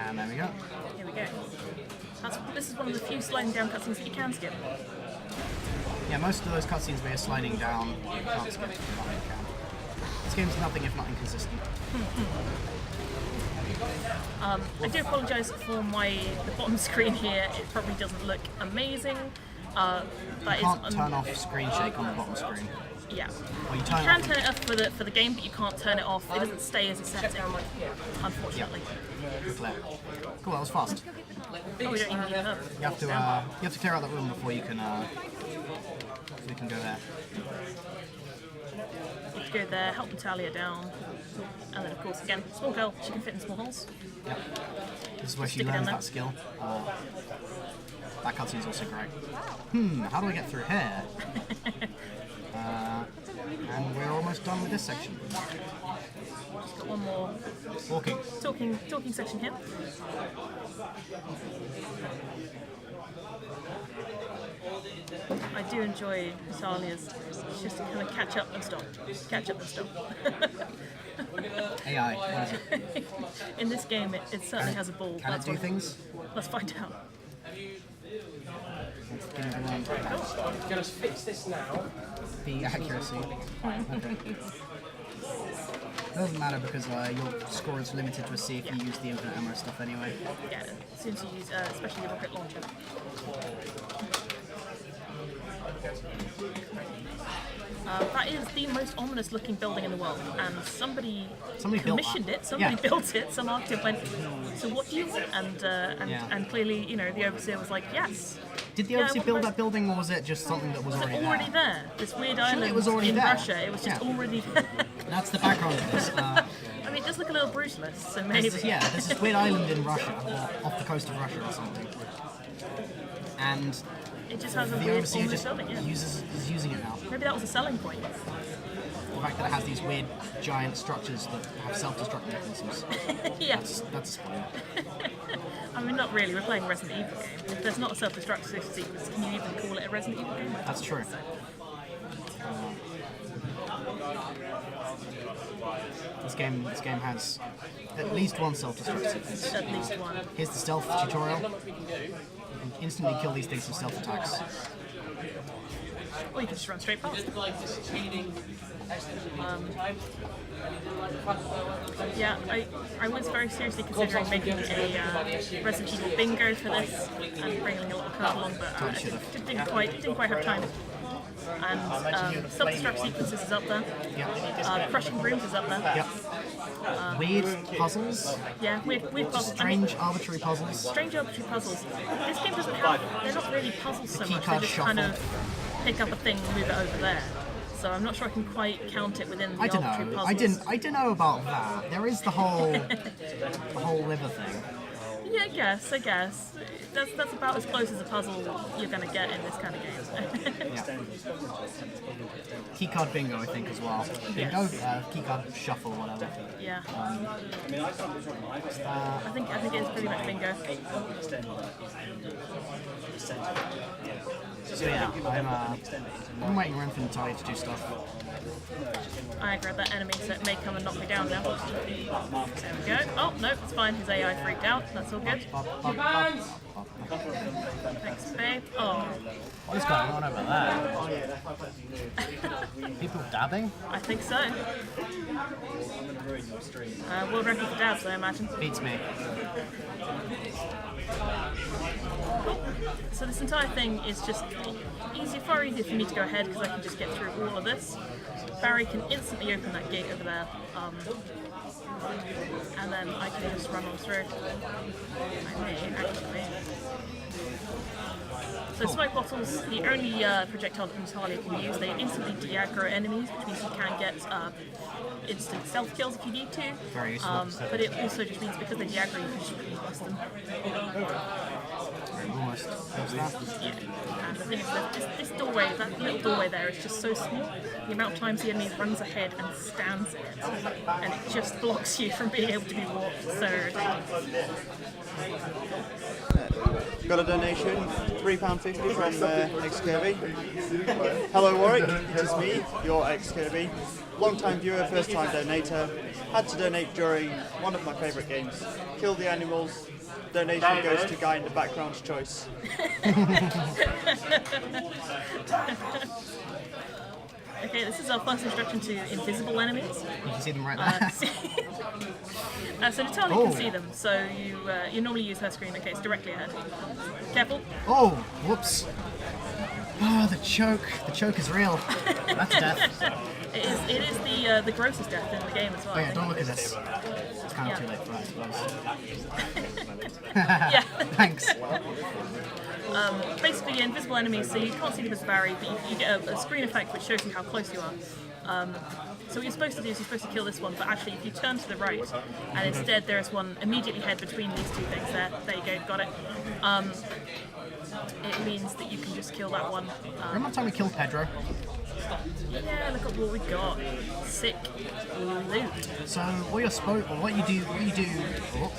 And there we go. Here we go. This is one of the few sliding down cutscenes that you can skip. Yeah, most of those cutscenes where you're sliding down, you can't skip them, but you can. This game's nothing if not inconsistent. I do apologise for the bottom screen here. It probably doesn't look amazing. That You is can't turn off screen shake on the bottom screen. Yeah. Or you You turn it can off turn it off for the game, but you can't turn it off. It doesn't stay as a setting, unfortunately. Good Claire. Cool, that was fast. Oh, we don't even need her. You have to clear out that room before you can go there. You can go there, help Natalia down, and then of course again, small girl, she can fit in small holes. Yep. This is where she Stick it down learns there. that skill. That cutscene is also great. How do I get through here? And we're almost done with this section. Just got one more Walking. talking section here. I do enjoy Natalia's. It's just to kind of catch up and stop. Catch up and stop. AI, what is it? In this game, it certainly has a ball. Can it do things? Let's find out. Give me the one. I'm going to fix this now. The accuracy. Okay. Doesn't matter because your score is limited to a C if you use the infinite ammo stuff anyway. Yeah, as soon as you use, especially the rocket launcher. That is the most ominous looking building in the world, and somebody built commissioned that. it, somebody Yeah. built it, some architect went, so what do you want? Yeah. And clearly, you know, the overseer was like, yes. Did the Yeah, overseer what build most- that building, or was it just something that was Already there. This weird island it was already in there. Russia, it was just Yeah. already there. That's the background of this. I mean, it does look a little brutalist, so maybe. This is weird island in Russia, or off the coast of Russia or something. And It just has a the weird overseer ominous just building, yeah. is using it now. Maybe that was a selling point. The fact that it has these weird giant structures that have self-destruct mechanisms. Yeah. That's a spoiler. I mean, not really. We're playing a Resident Evil game. If there's not a self-destruct sequence, can you even call it a Resident Evil game? That's true. This game has at least one self-destruct sequence. At least one. Here's the stealth tutorial. You can instantly kill these things with stealth attacks. Or you can just run straight past. Yeah, I was very seriously considering making a Resident Evil bingo for this and bringing a little card along, but I didn't quite have time. And self-destruct sequences is up there. Yep. Crushing brooms is up there. Yep. Weird puzzles. Yeah, weird puzzles. Strange arbitrary puzzles. Strange arbitrary puzzles. This game doesn't have. They're not really puzzles so much. They Keycard just kind of pick up a thing and move it over there. So I'm not sure I can quite count it within the arbitrary puzzles. I don't know about that. There is the whole liver thing. Yeah, I guess. That's about as close as a puzzle you're going to get in this kind of game. Yeah. Keycard bingo, I think, as well. Bingo, keycard shuffle, whatever. Yeah. I think it is pretty much bingo. So yeah, I'm waiting around for Natalia to do stuff. I grabbed that enemy, so it may come and knock me down now. There we go. Oh, no, it's fine. His AI freaked out. That's all good. Thanks, babe. Oh. What is going on over there? People dabbing? I think so. World record for dabs, I imagine. Beats me. So this entire thing is just far easier for me to go ahead because I can just get through all of this. Barry can instantly open that gate over there, and then I can just run on through. I may, actually. So smoke bottles, the only projectile that Natalia can use, they instantly de-aggro enemies, which means you can get instant stealth kills if you need to. Very useful. But it also just means because they de-aggro, you can just blast them. Almost. Yeah. And the thing is that this doorway, that little doorway there is just so small. The amount of times the enemy runs ahead and stands in it, and it just blocks you from being able to be walked. So ridiculous. Got a donation, £3.50 from ex-Kirby. Hello Warwick, it is me, your ex-Kirby. Long-time viewer, first-time donator. Had to donate during one of my favourite games, Kill the Animals. Donation goes to guy in the background's choice. Okay, this is our first introduction to invisible enemies. You can see them right there. So Natalia can see them, so you normally use her screen. Okay, it's directly ahead. Careful. Oh, whoops. Oh, the choke. The choke is real. That's death. It is the grossest death in the game as well. Oh yeah, don't look at this. It's kind of too late for that, I suppose. Yeah. Thanks. Basically, invisible enemies, so you can't see them as Barry, but you get a screen effect which shows you how close you are. So what you're supposed to do is you're supposed to kill this one, but actually if you turn to the right, and instead there is one immediately ahead between these two things there you go, got it. It means that you can just kill that one. Remember the time we killed Pedro? Yeah, look at what we got. Sick loot. So what you do, oh,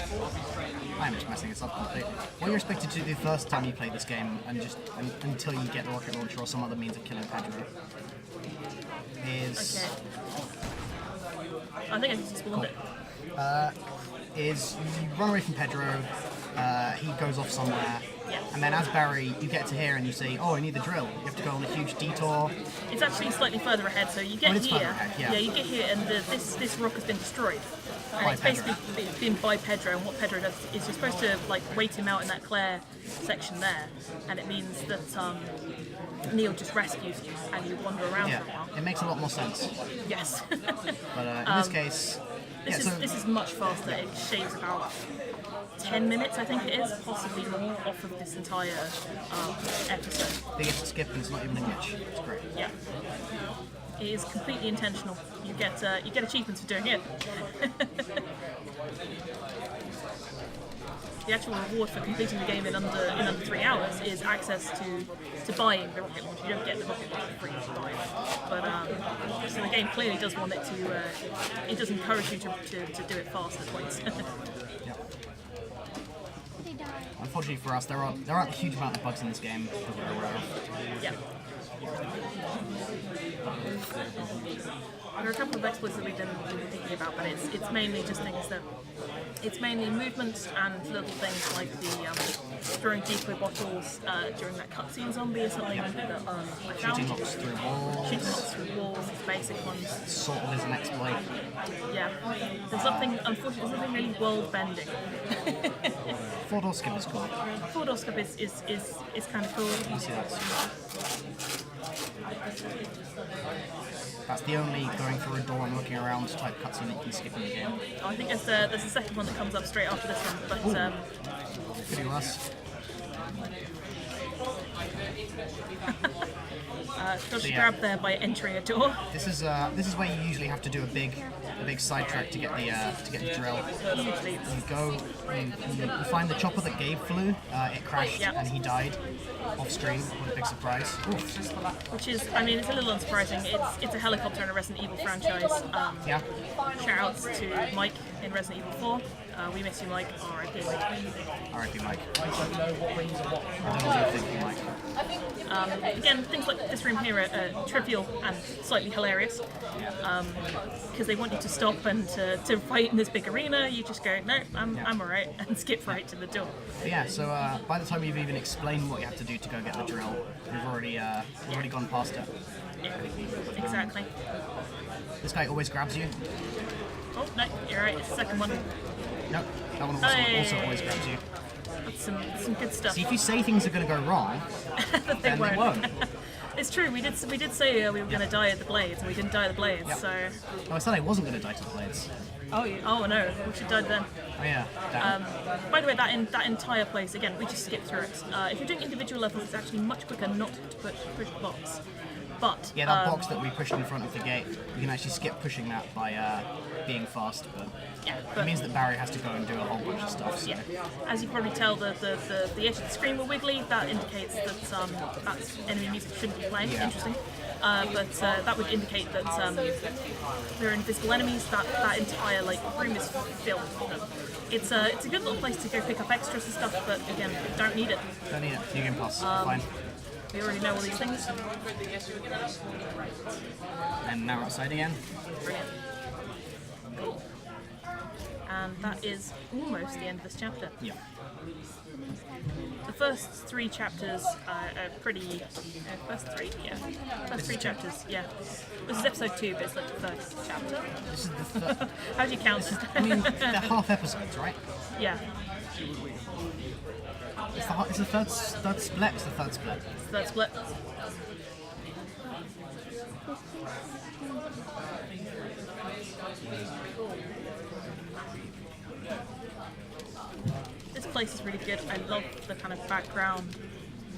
I'm just messing this up completely. What you're expected to do the first time you play this game, and just until you get the rocket launcher or some other means of killing Pedro, is Okay. I think I just spawned it. is you run away from Pedro, he goes off somewhere, Yeah. and then as Barry, you get to here and you say, oh, I need the drill. You have to go on a huge detour. It's actually slightly further ahead, so you get it's here. further ahead, yeah. You get here, and this rock has been destroyed. And By it's Pedro. basically been by Pedro, and what Pedro does is you're supposed to like wait him out in that Claire section there, and it means that Neil just rescues you, and you wander around for a Yeah, while. it makes a lot more sense. Yes. But in this case, This is much faster. It shaves about 10 minutes, I think it is, possibly more, off of this entire episode. they get to skip and it's not even a glitch. It's great. Yeah. It is completely intentional. You get achievements for doing it. The actual reward for completing the game in under 3 hours is access to buying the rocket launcher. You don't get the rocket launcher free to buy it. But so the game clearly does want it to. It does encourage you to do it fast at points. Unfortunately for us, there aren't a huge amount of bugs in this game that we're aware of. Yeah. There are a couple of exploits that we've been thinking about, but it's mainly just things that it's mainly movements and little things like the throwing decoy bottles during that cutscene zombie or something that I found. Shooting locks through walls. Shooting locks through walls, it's basic ones. Sort of is an exploit. Yeah, there's nothing. Unfortunately, there's nothing really world bending. Four-door skip is cool. Four-door skip is kind of cool. You see that's the only going through a door and looking around type cutscene that you can skip in the game. Oh, I think there's a second one that comes up straight after this one, but Could be worse. dodge grab there by entering a door. This is where you usually have to do a big sidetrack to get the drill. Usually, You go, you find the chopper that Gabe flew. It crashed and he died off screen. What a big surprise! which is, I mean, it's a little unsurprising. It's a helicopter in a Resident Evil franchise. Yeah, Shout outs to Mike in Resident Evil 4. We miss you, Mike. R.I.P. Mike. R.I.P. Mike. I don't know what rings are what. I don't know what you're thinking, Mike. Again, things like this room here are trivial and slightly hilarious because they want you to stop and to fight in this big arena. You just go, no, I'm alright, and skip right to the door. But yeah, so by the time you've even explained what you have to do to go get the drill, you've already gone past it. Yeah, exactly. This guy always grabs you. Oh no, you're right. It's the second one. Nope, that one also always grabs you. That's some good stuff. See, if you say things are going to go wrong, then they won't. It's true. We did say we were going to die at the blades, and we didn't die at the blades. Yep. So. Oh, I said I wasn't going to die to the blades. Oh no, we should have died then. Oh yeah. Damn. By the way, that entire place again, we just skipped through it. If you're doing individual levels, it's actually much quicker not to push the box. But Yeah, that box that we pushed in front of the gate, you can actually skip pushing that by being fast, but it means that Barry has to go and do a whole bunch of stuff. So. yeah, as you can probably tell, the edge of the screen were wiggly. That indicates that that's enemy music shouldn't be playing. Yeah. Interesting. But that would indicate that there are invisible enemies. That entire room is filled with them. It's a good little place to go pick up extras and stuff, but again, don't need it. Don't need it. New game plus. Fine. We already know all these things. And now we're outside again. Brilliant. Cool. And that is almost the end of this chapter. Yeah. The first three chapters are pretty. First three chapters, yeah. This is episode 2, but it's like the first chapter. This is the third. How do you count it? I mean, they're half episodes, right? Yeah, It's the third split. It's the third split. it's the third split. This place is really good. I love the kind of background,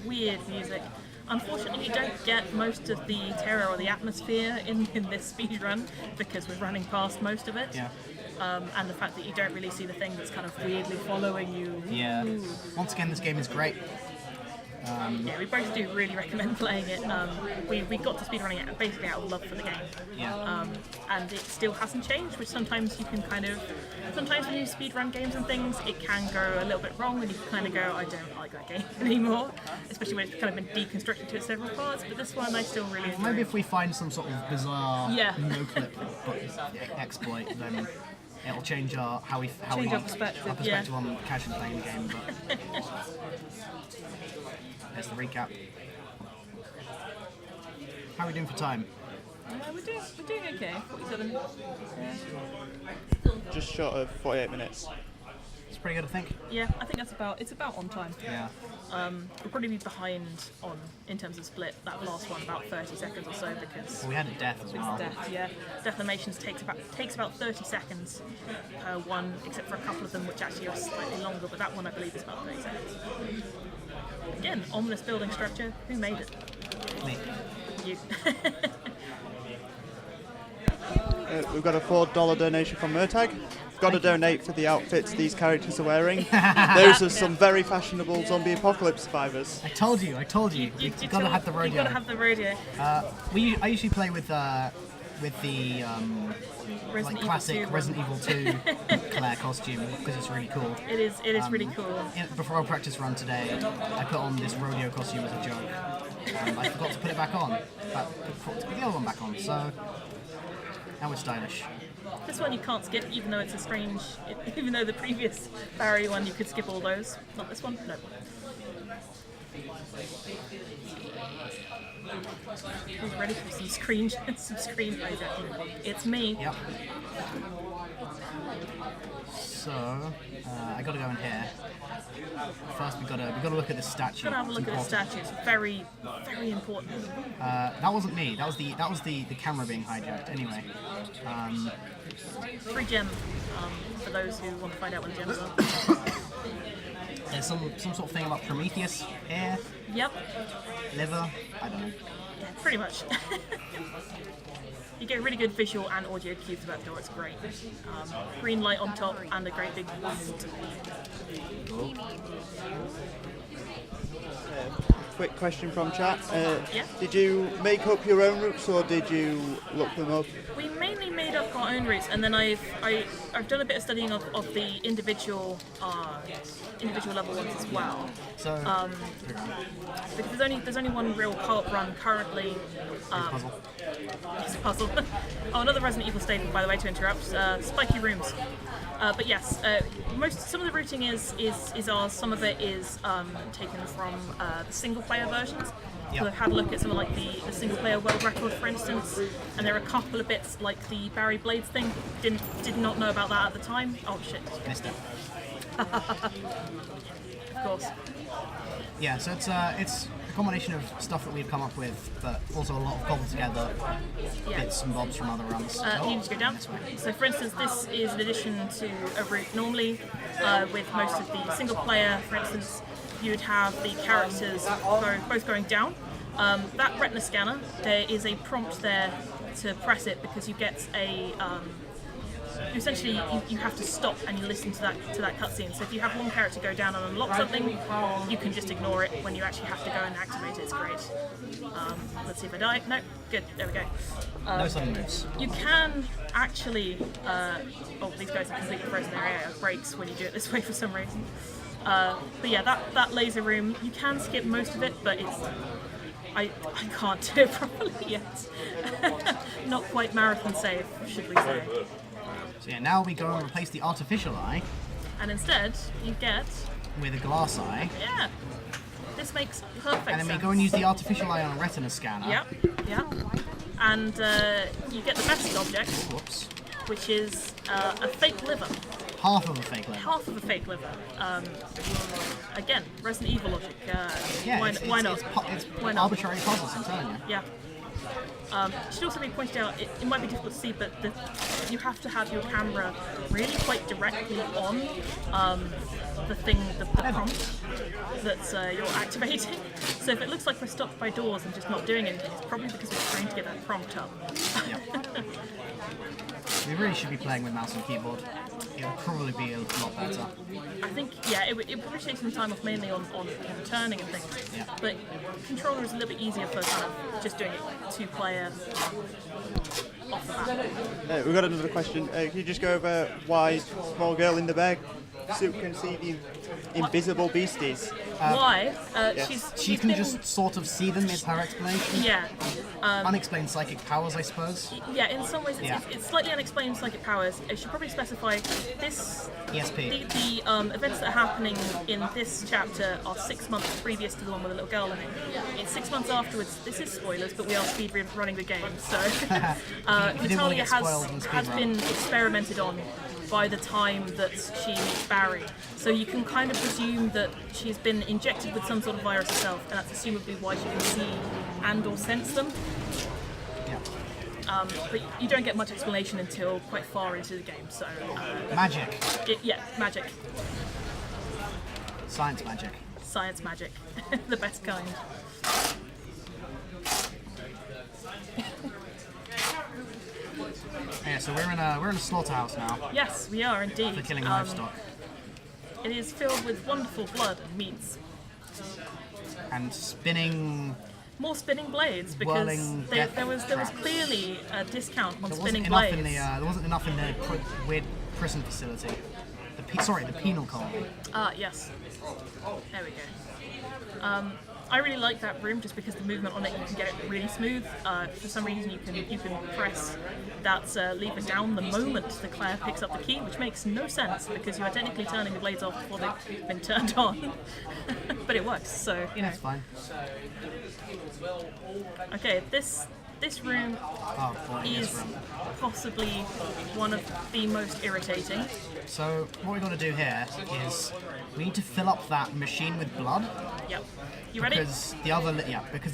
weird music. Unfortunately, you don't get most of the terror or the atmosphere in this speedrun because we're running past most of it. Yeah. And the fact that you don't really see the thing that's kind of weirdly following you. Yeah. Once again, this game is great. Yeah, we both do really recommend playing it. We got to speedrunning it basically out of love for the game. Yeah. And it still hasn't changed, which sometimes you can sometimes when you speedrun games and things, it can go a little bit wrong and you can kind of go, I don't like that game anymore, especially when it's kind of been deconstructed to its several parts, but this one I still really enjoy. Maybe if we find some sort of bizarre no-clip exploit, then it'll change our perspective on casually playing the game. But there's the recap. How are we doing for time? We're doing okay. 47. Just short of 48 minutes. It's pretty good, I think. Yeah, I think it's about on time. Yeah. We'll probably be behind in terms of split that last one about 30 seconds or so because Well, we had a death as well. death, yeah. Death animations takes about 30 seconds per one, except for a couple of them which actually are slightly longer, but that one I believe is about 30 seconds. Again, ominous building structure. Who made it? Me. You. We've got a $4 donation from Murtag. Got to donate for the outfits these characters are wearing. Those are some very fashionable zombie apocalypse survivors. I told you. You've got to have the rodeo. You've got to have the rodeo. I usually play with the classic 2 Resident Evil 2 Claire costume because it's really cool. It is really cool. Before our practice run today, I put on this rodeo costume as a joke. I forgot to put it back on, but to put the other one back on. So Now we're stylish. This one you can't skip, even though it's a strange. Even though the previous Barry one you could skip all those. Not this one. No. Who's ready for some screen hijacking? It's me. Yep. So I gotta go in here. First we gotta look at this statue. Gotta have a It's look at this important. statue. It's very, very important. That wasn't me. That was the camera being hijacked. Anyway. Free gem for those who want to find out what the gems are. There's some sort of thing about Prometheus here, Yep, liver. I don't know. yeah, pretty much. You get really good visual and audio cues about the door. It's great. Green light on top and a great big WASD. Quick question from chat. Yeah? Did you make up your own routes or did you look them up? We mainly made up our own routes, and then I've done a bit of studying of the individual level ones as well. So Because there's only one real co-op run currently. puzzle. It's a puzzle. Oh, another Resident Evil staple, by the way, to interrupt. Spiky rooms. But yes, some of the routing is ours. Some of it is taken from the single player versions. Yep. So I've had a look at something like the single player world record, for instance, and there are a couple of bits like the Barry Blades thing. Did not know about that at the time. Oh shit. Missed it. Of course. Yeah, so it's a combination of stuff that we've come up with, but also a lot of cobbled together Yeah. bits and bobs from other runs. You need to go down. So for instance, this is an addition to a route. Normally, with most of the single player, for instance, you would have the characters both going down. That retina scanner, there is a prompt there to press it because you get a essentially you have to stop and you listen to that cutscene. So if you have one character go down and unlock something, you can just ignore it when you actually have to go and activate it. It's great. Let's see if I die. No, good. There we go. No sudden moves. You can actually. Oh, these guys are completely frozen. Their area breaks when you do it this way for some reason. But yeah, that laser room, you can skip most of it, but it's. I can't do it properly yet. Not quite marathon safe, should we say. So yeah, now we go and replace the artificial eye And instead, you get. with a glass eye, Yeah. This makes perfect and then sense. we go and use the artificial eye on a retina scanner. Yep, yep. And you get the best object, Whoops. which is a fake liver. Half of a fake liver. Half of a fake liver. Again, Resident Evil logic. Yeah, why, it's, why not? It's Why not? arbitrary puzzles, I'm telling you. Yeah. It should also be pointed out, it might be difficult to see, but you have to have your camera really quite directly on the prompt that you're activating. So if it looks like we're stopped by doors and just not doing anything, it's probably because we're trying to get that prompt up. We really should be playing with mouse and keyboard. It would probably be a lot better. I think, yeah, it would probably take some time off mainly on turning and things. Yeah. But controller is a little bit easier for kind of just doing it two-player off the bat. We've got another question. Can you just go over why small girl in the bag suit can see the invisible beasties? Why? Yes. She can just sort of see them, is her explanation. Yeah. Unexplained psychic powers, I suppose. Yeah, in some ways Yeah. it's slightly unexplained psychic powers. I should probably specify this. ESP. The events that are happening in this chapter are 6 months previous to the one with the little girl in it. It's 6 months afterwards. This is spoilers, but we are speed running the game, so you didn't want to Natalia get spoiled in has speedrun. been experimented on by the time that she meets Barry. So you can kind of presume that she's been injected with some sort of virus herself, and that's assumably why she can see and or sense them. Yeah. But you don't get much explanation until quite far into the game, so Magic. yeah, magic. Science magic. Science magic. The best kind. Yeah, so we're in a slaughterhouse now Yes, we are indeed. for killing livestock It is filled with wonderful blood and meats. and spinning. More spinning blades because Whirling death there was traps. clearly a discount on There spinning wasn't enough blades. in the there wasn't enough in the weird prison facility, the the penal colony. Yes. There we go. I really like that room just because the movement on it, you can get it really smooth. For some reason, you can press that lever down the moment the Claire picks up the key, which makes no sense because you are technically turning the blades off before they've been turned on. But it works, so you know. That's fine. Okay, this room Oh, boy, is this room. possibly one of the most irritating. So what we're going to do here is we need to fill up that machine with blood. Yep. You ready? Because the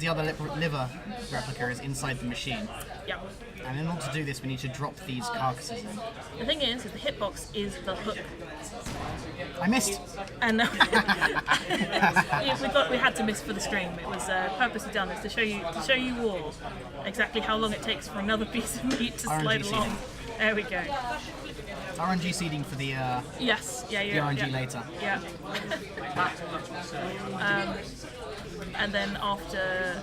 other liver replica is inside the machine. Yep. And in order to do this, we need to drop these carcasses in. The thing is the hitbox is the hook. I missed. And we had to miss for the stream. It was purposely done. It's to show you all exactly how long it takes for another piece of meat to slide RNG along. seeding. There we go. RNG seeding for the Yes. Yeah. the Yeah. RNG yeah. later. Yeah. And then after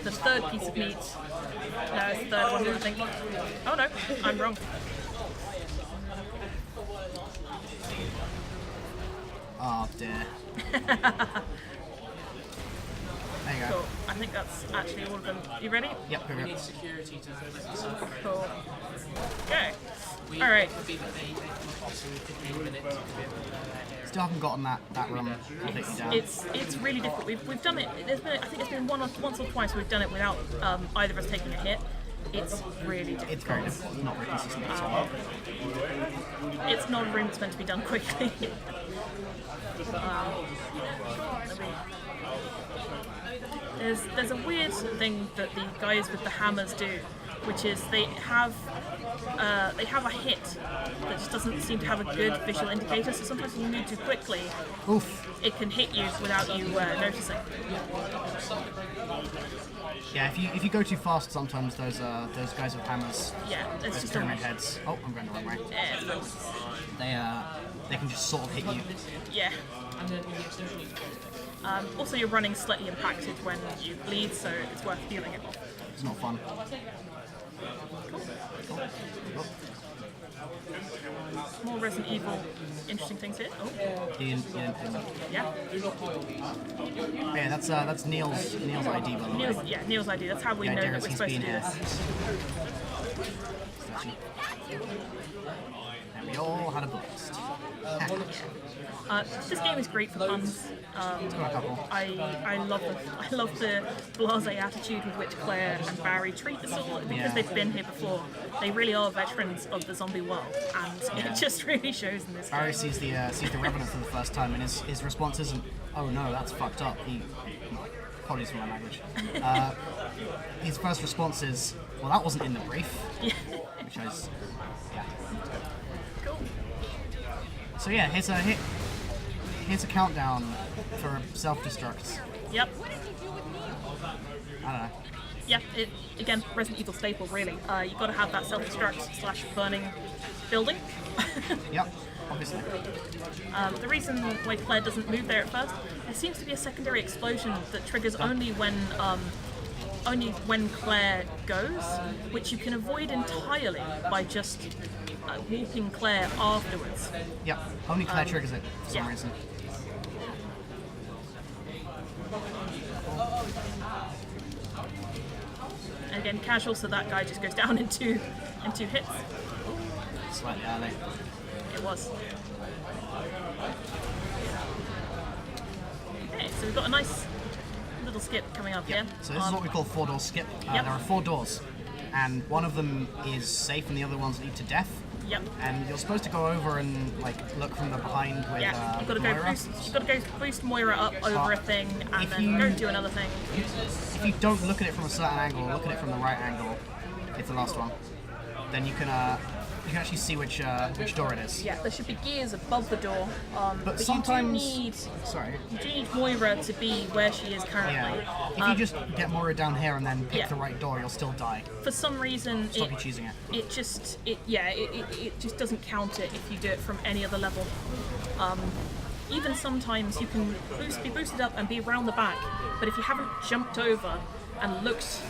the third piece of meat, no, it's the third one, I think. Oh no, I'm wrong. Oh dear. There you go. Cool. I think that's actually all of them. You ready? Yep, We go. need security to let us up. Cool. Okay. We All right. could be that they box in 15 minutes to be able to Still haven't gotten that room completely down. It's really difficult. We've done it. I think it's been once or twice we've done it without either of us taking a hit. It's really difficult. It's very difficult. It's not very consistent at all. It's not a room that's meant to be done quickly. There's a weird thing that the guys with the hammers do, which is they have a hit that just doesn't seem to have a good visual indicator. So sometimes if you move too quickly, Oof. it can hit you without you noticing. Yeah, if you go too fast, sometimes those guys with hammers, Yeah, it's those just pyramid heads. Oh, I'm going the wrong way. They can just sort of hit you. Yeah. Also, you're running slightly impacted when you bleed, so it's worth healing it off. It's not fun. More Resident Evil interesting things here. Oh, yeah. Yeah, that's Neil's ID, by the way. Neil's ID. That's how we know that Darius, we're he's supposed to been do here. this. And we all had a blast. This game is great for puns. Got a couple. I love the blasé attitude with which Claire and Barry treat us all because Yeah. they've been here before. They really are veterans of the zombie world, and it just really shows in this game. Barry sees the Revenant for the first time, and his response isn't, "Oh no, that's fucked up." Apologies for my language. His first response is, "Well, that wasn't in the brief," which is, yeah. Cool. So yeah, here's a countdown for self-destruct. Yep. I don't know. Yeah, again, Resident Evil staple, really. You've got to have that self-destruct / burning building. Yep, obviously. The reason why Claire doesn't move there at first, there seems to be a secondary explosion that triggers only when Claire goes, which you can avoid entirely by just warping Claire afterwards. Yep, only Claire triggers it for some yeah. reason. And again, casual, so that guy just goes down in two hits. Slightly early. It was. Okay, so we've got a nice little skip coming up here. So this is what we call 4-door skip. Yep. There are 4 doors, and one of them is safe and the other ones lead to death. Yep. And you're supposed to go over and like look from the behind with You've got to go Moira. boost. You've got to go boost Moira up over a thing, and if then you- go do another thing. If you don't look at it from a certain angle, look at it from the right angle, it's the last one, then you can actually see which door it is. Yeah, there should be gears above the door. But sometimes- you do Sorry. need Moira to be where she is currently. Yeah. If you just get Moira down here and then pick yeah. the right door, you'll still die. For some reason, Stop you choosing it. it just doesn't count it if you do it from any other level. Even sometimes you can be boosted up and be around the back, but if you haven't jumped over and looked,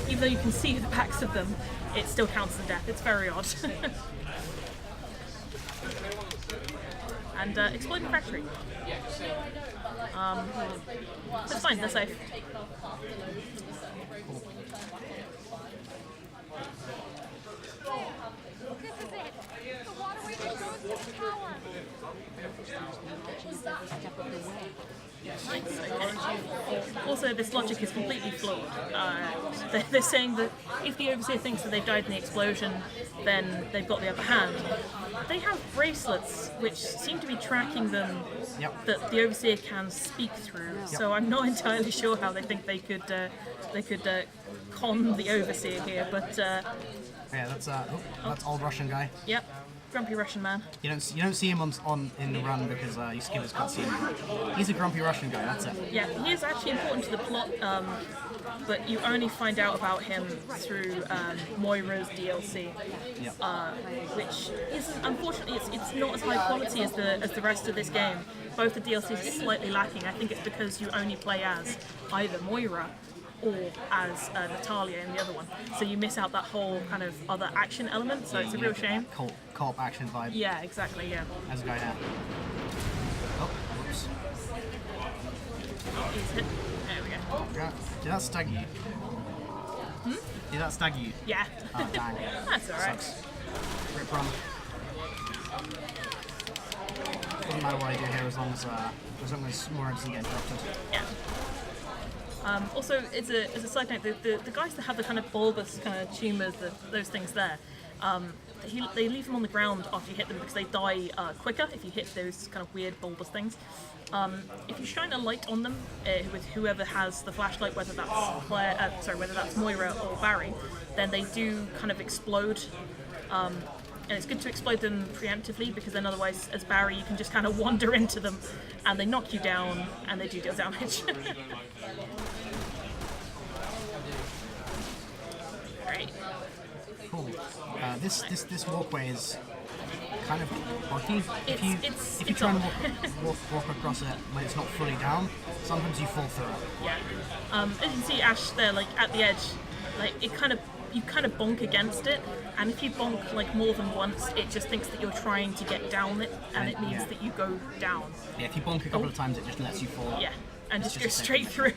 even though you can see the backs of them, it still counts as death. It's very odd. and exploding factory. That's fine, they're safe. This is it. The waterway that goes to the tower. Step of the way. Also, this logic is completely flawed. They're saying that if the Overseer thinks that they've died in the explosion, then they've got the upper hand. They have bracelets which seem to be tracking them that the Overseer can speak through. So I'm not entirely sure how they think they could con the Overseer here. But Yeah, that's old Russian guy. yep, grumpy Russian man. You don't see him on in the run because you skip his cutscene. He's a grumpy Russian guy. That's it. Yeah, he is actually important to the plot, but you only find out about him through Moira's DLC, which is unfortunately it's not as high quality as the rest of this game. Both the DLCs are slightly lacking. I think it's because you only play as either Moira or as Natalia in the other one, so you miss out that whole kind of other action element. So it's a real shame. Co-op action vibe. Yeah, exactly. Yeah. As a guy now. Oh, whoops. He's hit. There we go. Yeah. Did that stag you? Did that stag you? Yeah. Oh, dang. That's alright. Sucks. Rip run. Doesn't matter what I do here as long as more doesn't get interrupted. Yeah. Also, as a side note, the guys that have the kind of bulbous kind of tumours, those things there, they leave them on the ground after you hit them because they die quicker if you hit those kind of weird bulbous things. If you shine a light on them with whoever has the flashlight, whether that's whether that's Moira or Barry, then they do kind of explode. And it's good to explode them preemptively because then otherwise, as Barry, you can just kind of wander into them and they knock you down and they do deal damage. Great. Cool. This walkway is kind of rocky. If you try and walk across it when it's not fully down, sometimes you fall through it. Yeah. As you can see, Ash there, like at the edge, like you kind of bonk against it, and if you bonk like more than once, it just thinks that you're trying to get down it, and it means that you go down. Yeah, if you bonk a couple of times, it just lets you fall. Yeah, and just go straight through,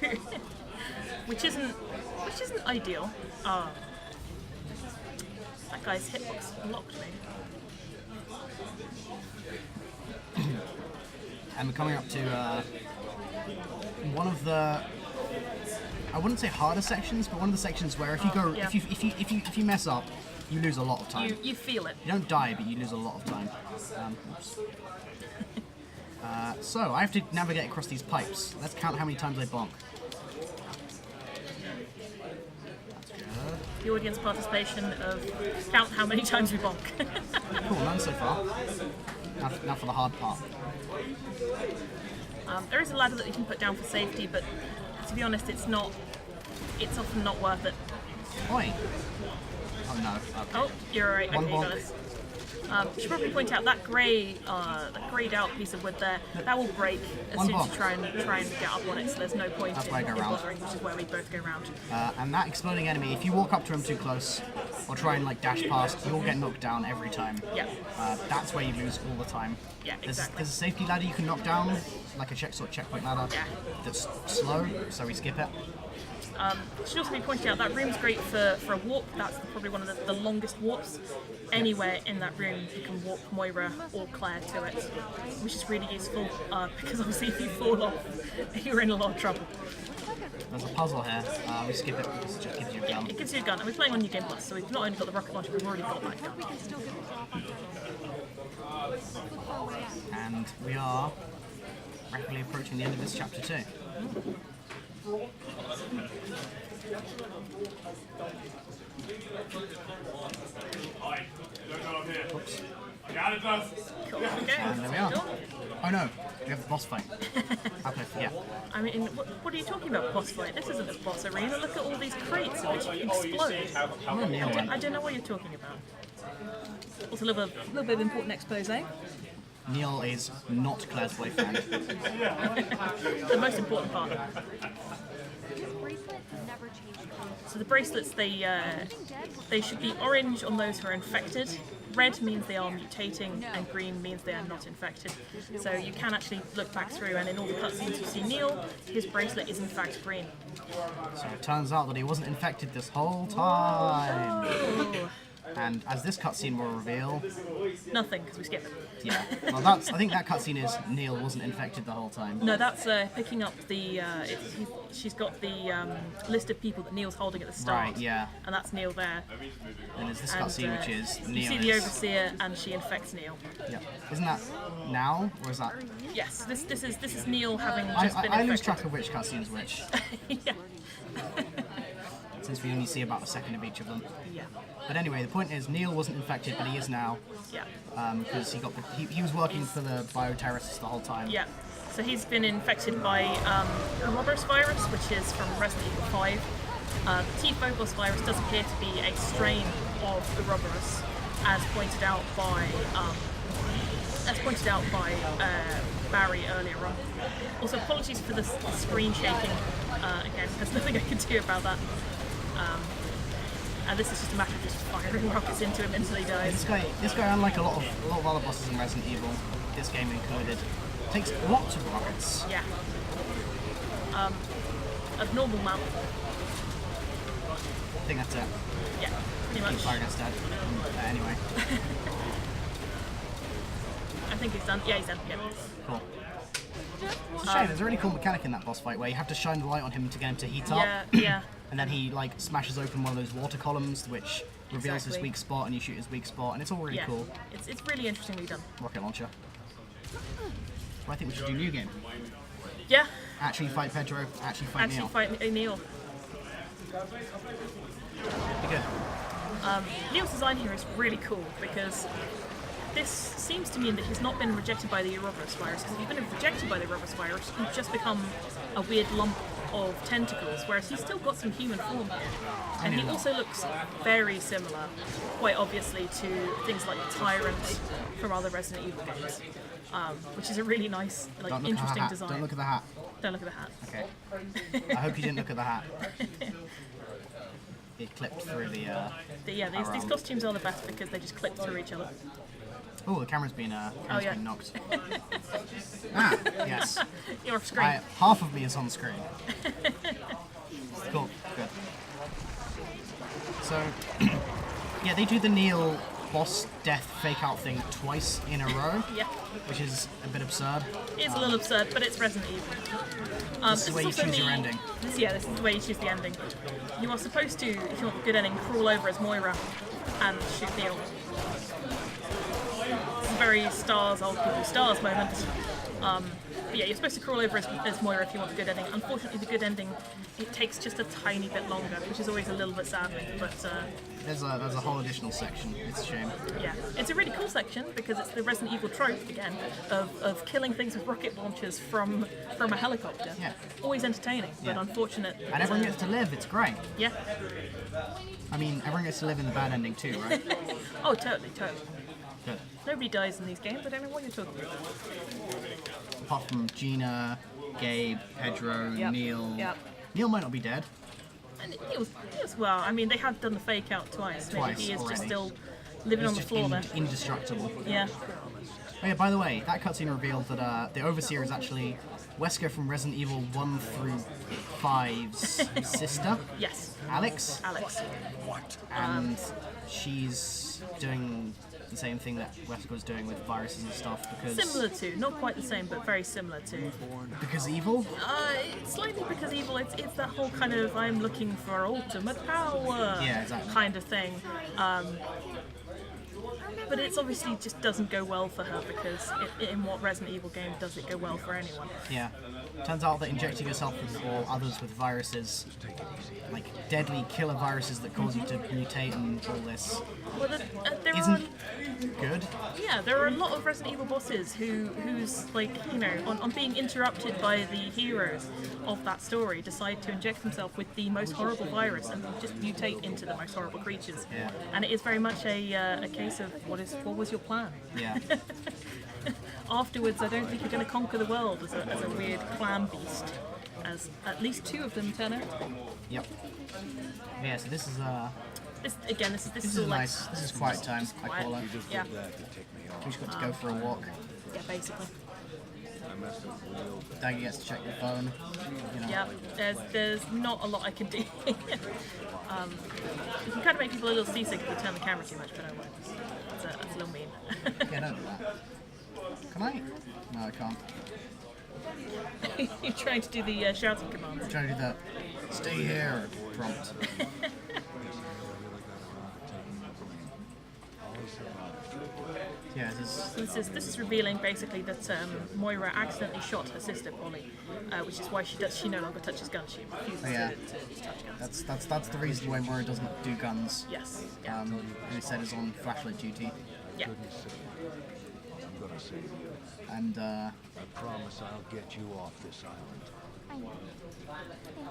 which isn't ideal. That guy's hitbox locked me. And we're coming up to one of the, I wouldn't say harder sections, but one of the sections where if you go, if you mess up, you lose a lot of time. You feel it. You don't die, but you lose a lot of time. So I have to navigate across these pipes. Let's count how many times I bonk. That's good. The audience participation of count how many times we bonk. Cool, none so far. Now for the hard part. There is a ladder that you can put down for safety, but to be honest, it's often not worth it. Oi! Oh no. Okay. Oh, you're alright. One Okay, you got bonk. this. I should probably point out that greyed out piece of wood there, that will break as One soon as bonk. you try and get up on it, so there's no point That's in where I go round. bothering, which is where we both go round. And that exploding enemy, if you walk up to him too close, or try and like dash past, you'll get knocked down every time. Yeah. That's where you lose all the time. Yeah, exactly. There's a safety ladder you can knock down, like a checkpoint ladder. Yeah. That's slow, so we skip it. It should also be pointed out that room's great for a warp. That's probably one of the longest warps. Anywhere in that room, you can warp Moira or Claire to it, which is really useful because obviously if you fall off, you're in a lot of trouble. There's a puzzle here. We skip it because it just gives you a gun. It gives you a gun, and we're playing on New Game Plus, so we've not only got the rocket launcher, we've already got that gun. We can still get the top. Look far away out. And we are rapidly approaching the end of this chapter 2. Oops. Cool. Okay. And there we are. Oh no, we have the boss fight. How could I forget? I mean, what are you talking about, boss fight? This isn't a boss arena. Look at all these crates in which you can explode. Oh, Neil went. I don't know what you're talking about. Also, a little bit of important expose. Neil is not Claire's boyfriend. The most important part. His bracelet never changed color. So the bracelets, they should be orange on those who are infected. Red means they are mutating, and green means they are not infected. So you can actually look back through, and in all the cutscenes you see Neil, his bracelet is in fact green. So it turns out that he wasn't infected this whole time. Oh. And as this cutscene will reveal, Nothing, because we skip it. yeah. Well, I think that cutscene is Neil wasn't infected the whole time. No, that's picking up the. She's got the list of people that Neil's holding at the start. Right. Yeah. And that's Neil there. And there's this And, cutscene which is you Neil. see the overseer, and she infects Neil. Yeah. Isn't that now, or is that? Yes, this is Neil having just been I infected. lose track of which cutscene is which, Yeah. since we only see about a second of each of them. Yeah. But anyway, the point is Neil wasn't infected, but he is now, Yeah. because he was working for the bioterrorists the whole time. Yeah. So he's been infected by Ouroboros virus, which is from Resident Evil 5. The T-Phobos virus does appear to be a strain of Ouroboros, as pointed out by Barry earlier on. Also, apologies for the screen shaking. Again, there's nothing I can do about that. And this is just a matter of just firing rockets into him until he dies. This guy, unlike a lot of other bosses in Resident Evil, this game included, takes lots of rockets. Yeah. A normal map. I think that's it. Yeah, pretty much. Keep firing instead. Anyway, I think he's done. Yeah, he's done. Yeah. cool. It's a shame. There's a really cool mechanic in that boss fight where you have to shine the light on him to get him to heat up. Yeah, yeah. And then he like smashes open one of those water columns, which reveals his Exactly. weak spot, and you shoot his weak spot, and it's all really Yeah. cool. It's really interestingly done. Rocket launcher. Well, I think we should do new game. Yeah. Actually fight Pedro. Actually fight Actually Neil. fight Neil. Be good. Neil's design here is really cool because this seems to mean that he's not been rejected by the Ouroboros virus. Because if you've been rejected by the Ouroboros virus, you've just become a weird lump of tentacles, whereas he's still got some human form here. And he also looks very similar, quite obviously, to things like Tyrant from other Resident Evil games, which is a really nice, like, Don't look at the interesting hat. design. Don't look at the hat. Don't look at the hat. Okay. I hope you didn't look at the hat. It clipped through the. Yeah, these costumes are the best because they just clip through each other. Oh, the camera's been yeah. been knocked. Ah, yes. You're off screen. Half of me is on screen. Cool, good. So, yeah, they do the Neil boss death fake out thing twice in a row, Yeah, which is a bit absurd. it's a little absurd, but it's Resident Evil. This is the way you choose your ending. This is the way you choose the ending. You are supposed to, if you want a good ending, crawl over as Moira and shoot Neil. It's a very Stars, old people Stars moment. But yeah, you're supposed to crawl over as Moira if you want a good ending. Unfortunately, the good ending, it takes just a tiny bit longer, which is always a little bit saddening. But There's a whole additional section. It's a shame. yeah, it's a really cool section because it's the Resident Evil trope again of killing things with rocket launchers from a helicopter. Yeah. Always entertaining, but Yeah. unfortunate. And everyone gets to live. It's great. Yeah. I mean, everyone gets to live in the bad ending too, right? Oh, totally. Good. Nobody dies in these games. I don't know what you're talking about. Apart from Gina, Gabe, Pedro, Yep. Neil. Yep. Neil might not be dead. And Neil's well. I mean, they have done the fake out twice. Maybe Twice he is just already. still living on He's the just floor there. indestructible. Yeah. Oh yeah, by the way, that cutscene revealed that the Overseer is actually Wesker from Resident Evil 1 through 5's sister, Yes. Alex, Alex. and she's doing the same thing that Wesker was doing with viruses and stuff Similar to, not quite the same, but very similar to. because evil. It's slightly because evil. It's that whole kind of I'm looking for ultimate power Yeah, exactly. kind of thing. But it's obviously just doesn't go well for her because in what Resident Evil game does it go well for anyone? Yeah. Turns out that injecting yourself or others with viruses, like deadly killer viruses that cause you to mutate and all this, Well, there are. isn't good. Yeah, there are a lot of Resident Evil bosses who's like, you know, on being interrupted by the heroes of that story, decide to inject themselves with the most horrible virus and just mutate into the most horrible creatures. Yeah. And it is very much a case of what was your plan? Yeah. Afterwards, I don't think you're going to conquer the world as a weird clan beast. as at least 2 of them turn out. Yep. Yeah, so this is This is is all like nice. This is quiet time, I quiet. call it. Yeah, We just got to go for a walk. yeah, basically. Daggy gets to check the phone. You know. Yeah, there's not a lot I can do. You can kind of make people a little seasick if you turn the camera too much, but I won't. That's a little mean. Yeah, don't do that. Can I? No, I can't. You're trying to do the shouting commands. I'm trying to do the stay here prompt. Yeah, So this is revealing basically that Moira accidentally shot her sister Polly, which is why she no longer touches guns. She refuses to touch guns. that's the reason why Moira doesn't do guns. Yes. Yeah. And instead is on flashlight duty. Yeah. And I promise I'll get you off this island.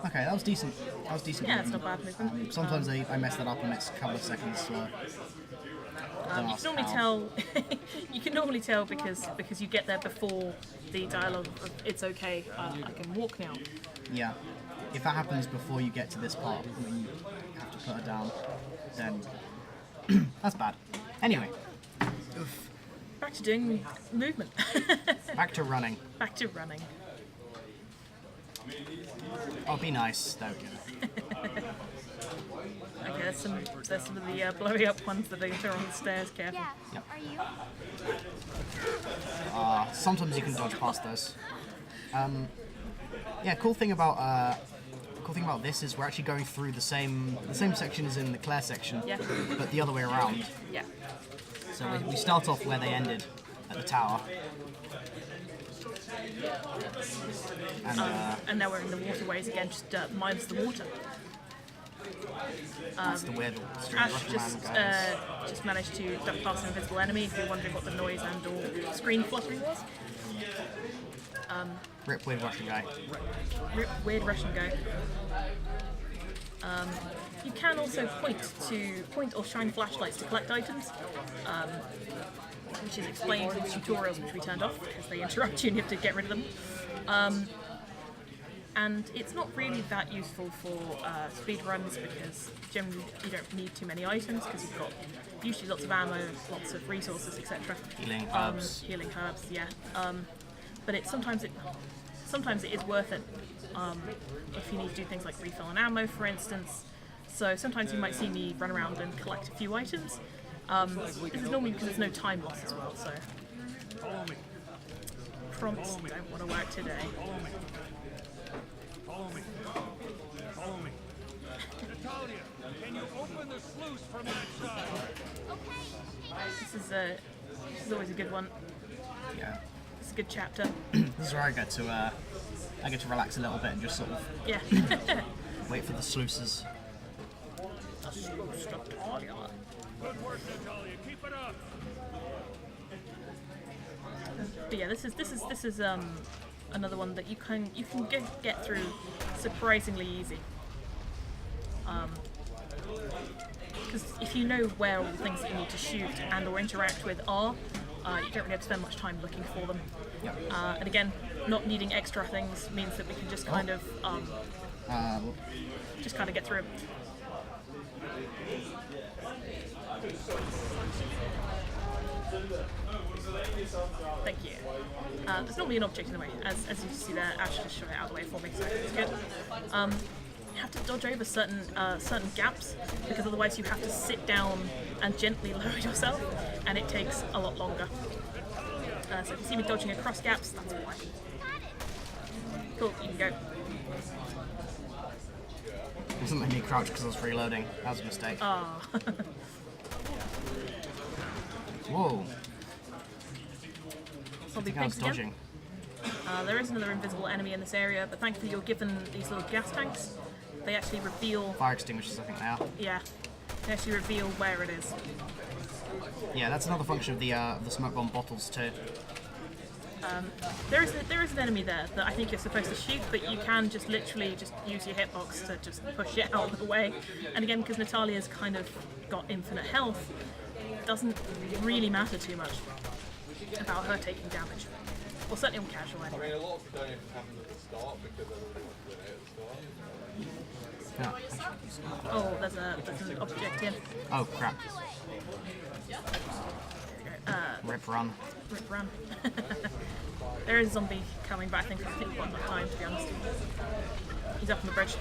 okay, that was decent. Yeah, it's not bad movement. Sometimes I mess that up and it's a couple of seconds slow. You can normally tell. You can normally tell because you get there before the dialogue of "It's okay, I can walk now." Yeah. If that happens before you get to this part, when you have to put her down, then that's bad. Anyway, Back to doing movement. back to running. Back to running. Oh, be nice. There we go. Okay, there's some of the blowing up ones that are on the stairs. Careful. Yeah. Yep. Are you? Sometimes you can dodge past those. Yeah, cool thing about this is we're actually going through the same section as in the Claire section, Yeah. but the other way around. Yeah. So we start off where they ended, at the tower. And now we're in the waterways again, just minus the water. That's the weird strange Ash Russian man guy. just managed to duck past an invisible enemy. If you're wondering what the noise and/or screen fluttering was, Rip weird Russian guy. weird Russian guy. You can also point or shine flashlights to collect items, which is explained in the tutorials, which we turned off because they interrupt you and you have to get rid of them. And it's not really that useful for speed runs because generally you don't need too many items because you've got usually lots of ammo, lots of resources, etc. Healing herbs. Healing herbs, yeah. But sometimes it is worth it if you need to do things like refill an ammo, for instance. So sometimes you might see me run around and collect a few items. This is normally because there's no time loss as well. So prompts don't want to work today. Follow me. Follow me. Natalia, can you open the sluice from that side? This is always a good one. Yeah. It's a good chapter. This is where I get to relax a little bit and just sort of Yeah. wait for the sluices. Good work, Natalia. Keep it up. But yeah, this is another one that you can get through surprisingly easy. Because if you know where all the things that you need to shoot and/or interact with are, you don't really have to spend much time looking for them. And again, not needing extra things means that we can just kind of get through it. Thank you. There's normally an object in the way, as you see there. Ash just shot it out of the way for me, so it's good. You have to dodge over certain gaps because otherwise you have to sit down and gently lower yourself, and it takes a lot longer. So if you see me dodging across gaps, that's why. Cool, you can go. It doesn't let me crouch because I was reloading. That was a mistake. Ah. Whoa. Probably I was thanks dodging. again. There is another invisible enemy in this area, but thankfully you're given these little gas tanks. They actually reveal. Fire extinguishers, I think they are. Yeah. They actually reveal where it is. Yeah, that's another function of the smoke bomb bottles too. There is an enemy there that I think you're supposed to shoot, but you can just literally just use your hitbox to just push it out of the way. And again, because Natalia's kind of got infinite health, it doesn't really matter too much about her taking damage. Well, certainly on casual I anyway. mean, a lot of it don't even happen at the start because everybody wants to win it at the start. Yeah. Oh, there's an object here. Oh crap. Rip run. Rip run. There is a zombie coming, but I think I've got enough time, to be honest. He's up on the bridge.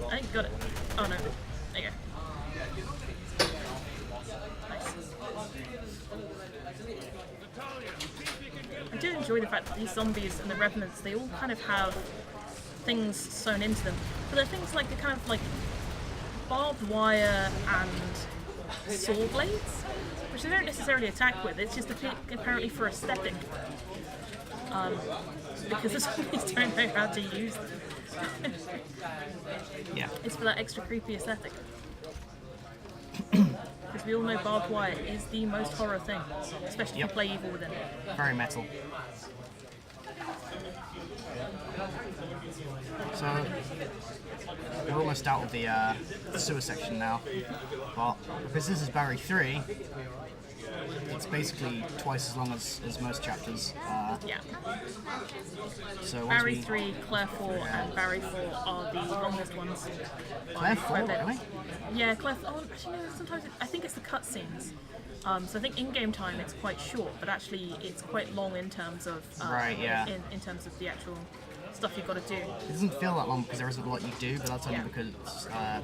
I think got it. Oh no. There you go. Nice. I do enjoy the fact that these zombies and the revenants, they all kind of have things sewn into them. But they're things like the kind of like barbed wire and saw blades, which they don't necessarily attack with. It's just apparently for aesthetic. Because the zombies don't know how to use them. Yeah. It's for that extra creepy aesthetic. Because we all know barbed wire is the most horror thing, especially if you play evil within it. Very metal. So we're almost out of the sewer section now, but because this is Barry 3, it's basically twice as long as most chapters. Yeah. So once Barry we 3, Claire 4, and Barry 4 are the longest ones. Claire 4, really? Yeah, Claire. Oh, actually, no. Sometimes I think it's the cutscenes. So I think in-game time it's quite short, but actually it's quite long in terms of Right, yeah. in terms of the actual stuff you've got to do. It doesn't feel that long because there isn't a lot you do, but that's only Yeah. because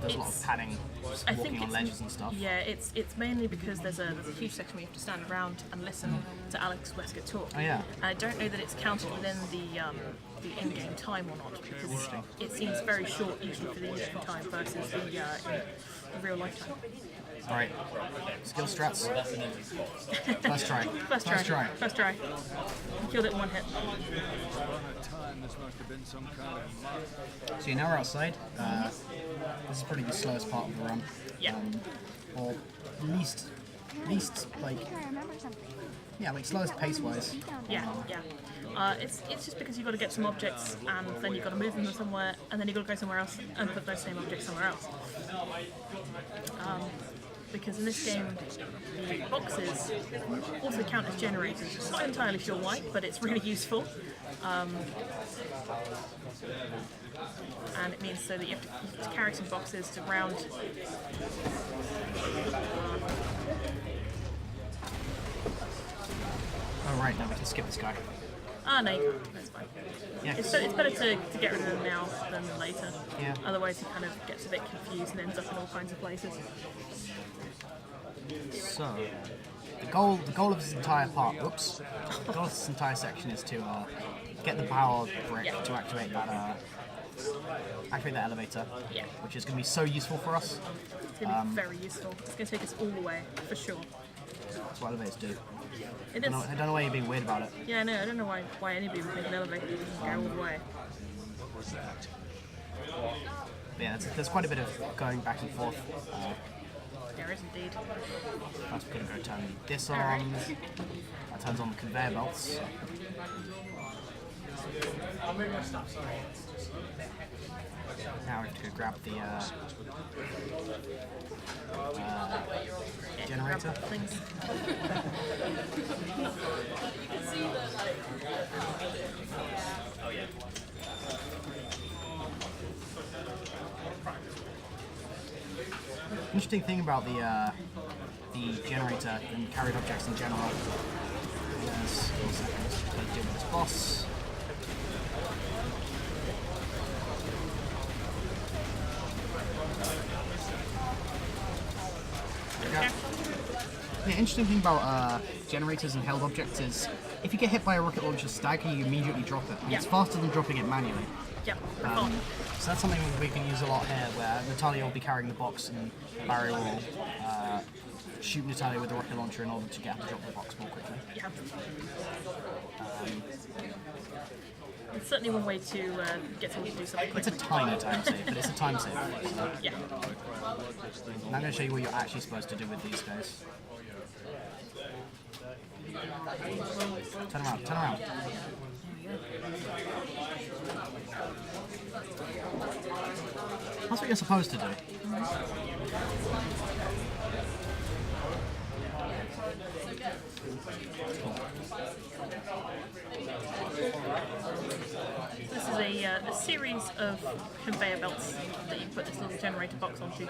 there's a lot of padding, just I walking think on it's ledges and stuff. Yeah, it's mainly because there's a huge section where you have to stand around and listen to Alex Wesker talk. Oh yeah. And I don't know that it's counted within the in-game time or not, because it seems very short usually for the in-game time versus the real life time. Alright. Skill strats. First try. First try. First try. Killed it in one hit. So you're now outside. This is probably the slowest part of the run. Yeah. Or least like like slowest pace wise. Yeah, yeah. It's just because you've got to get some objects and then you've got to move them somewhere and then you've got to go somewhere else and put those same objects somewhere else. Because in this game, the boxes also count as generators. Not entirely sure why, but it's really useful. And it means so that you have to carry some boxes to round. Oh right, now we can skip this guy. Ah, no, that's fine. Yeah. It's better to get rid of them now than later. Yeah. Otherwise, he kind of gets a bit confused and ends up in all kinds of places. So the goal of this entire part, the goal of this entire section is to get the power brick to activate that elevator, which is going to be so useful for us. It's going to be very useful. It's going to take us all the way, for sure. That's what elevators do. It is. I don't know why you're being weird about it. Yeah, I know. I don't know why anybody would make an elevator go all the way. But yeah, there's quite a bit of going back and forth. There is indeed. First we're going to go turn this on. That turns on the conveyor belts. Now we have to go grab the generator. Things. Interesting thing about the generator and carried objects in general. There's 4 seconds to deal with this boss. The interesting thing about generators and held objects is if you get hit by a rocket launcher stagger, you immediately drop it. And it's faster than dropping it manually. Yep. So that's something we can use a lot here, where Natalia will be carrying the box and Barry will shoot Natalia with the rocket launcher in order to get her to drop the box more quickly. Yeah. It's certainly one way to get someone to do something quickly. It's a tiny time save, but it's a time save. So. Yeah. And I'm going to show you what you're actually supposed to do with these guys. Turn around, turn around. That's what you're supposed to do. This is a series of conveyor belts that you put this little generator box onto,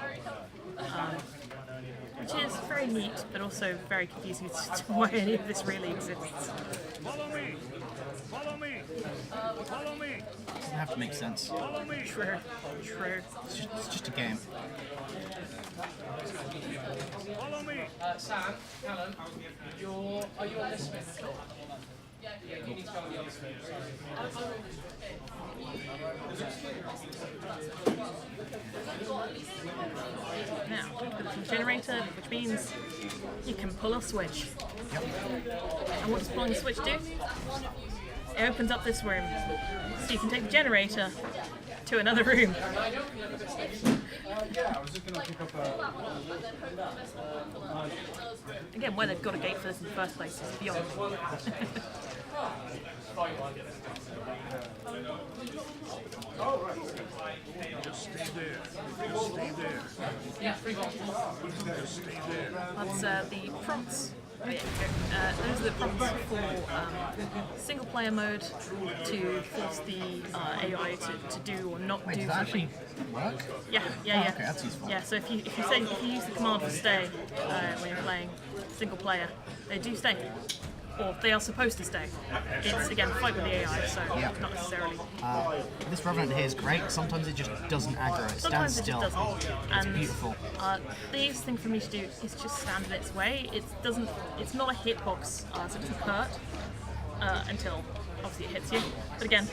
which is very neat, but also very confusing as to why any of this really exists. Follow me! Follow me! Follow me! Doesn't have to make sense. Follow me! True, true. It's just a game. Follow me! Sam, Callum, are you on this bit? Yeah, you need to go on the other bit. Now, put the generator, which means you can pull a switch. Yep. And what does pulling a switch do? It opens up this room, so you can take the generator to another room. Again, why they've got a gate for this in the first place is beyond. Just stay there. Just stay there. Yeah, free bomb. Just stay there. That's the prompts. Oh, yeah, okay. Those are the prompts for single player mode to force the AI to do or not Wait, do does that something. actually work? Yeah. Okay, that's useful. Yeah, so if you use the command for stay when you're playing single player, they do stay. Or they are supposed to stay. It's again fight with the AI, so Yeah. not necessarily. This Revenant here is great. Sometimes it just doesn't aggro. It stands Sometimes it still. just doesn't. It's And beautiful. the easiest thing for me to do is just stand in its way. It's not a hitbox, so it doesn't hurt until obviously it hits you. But again,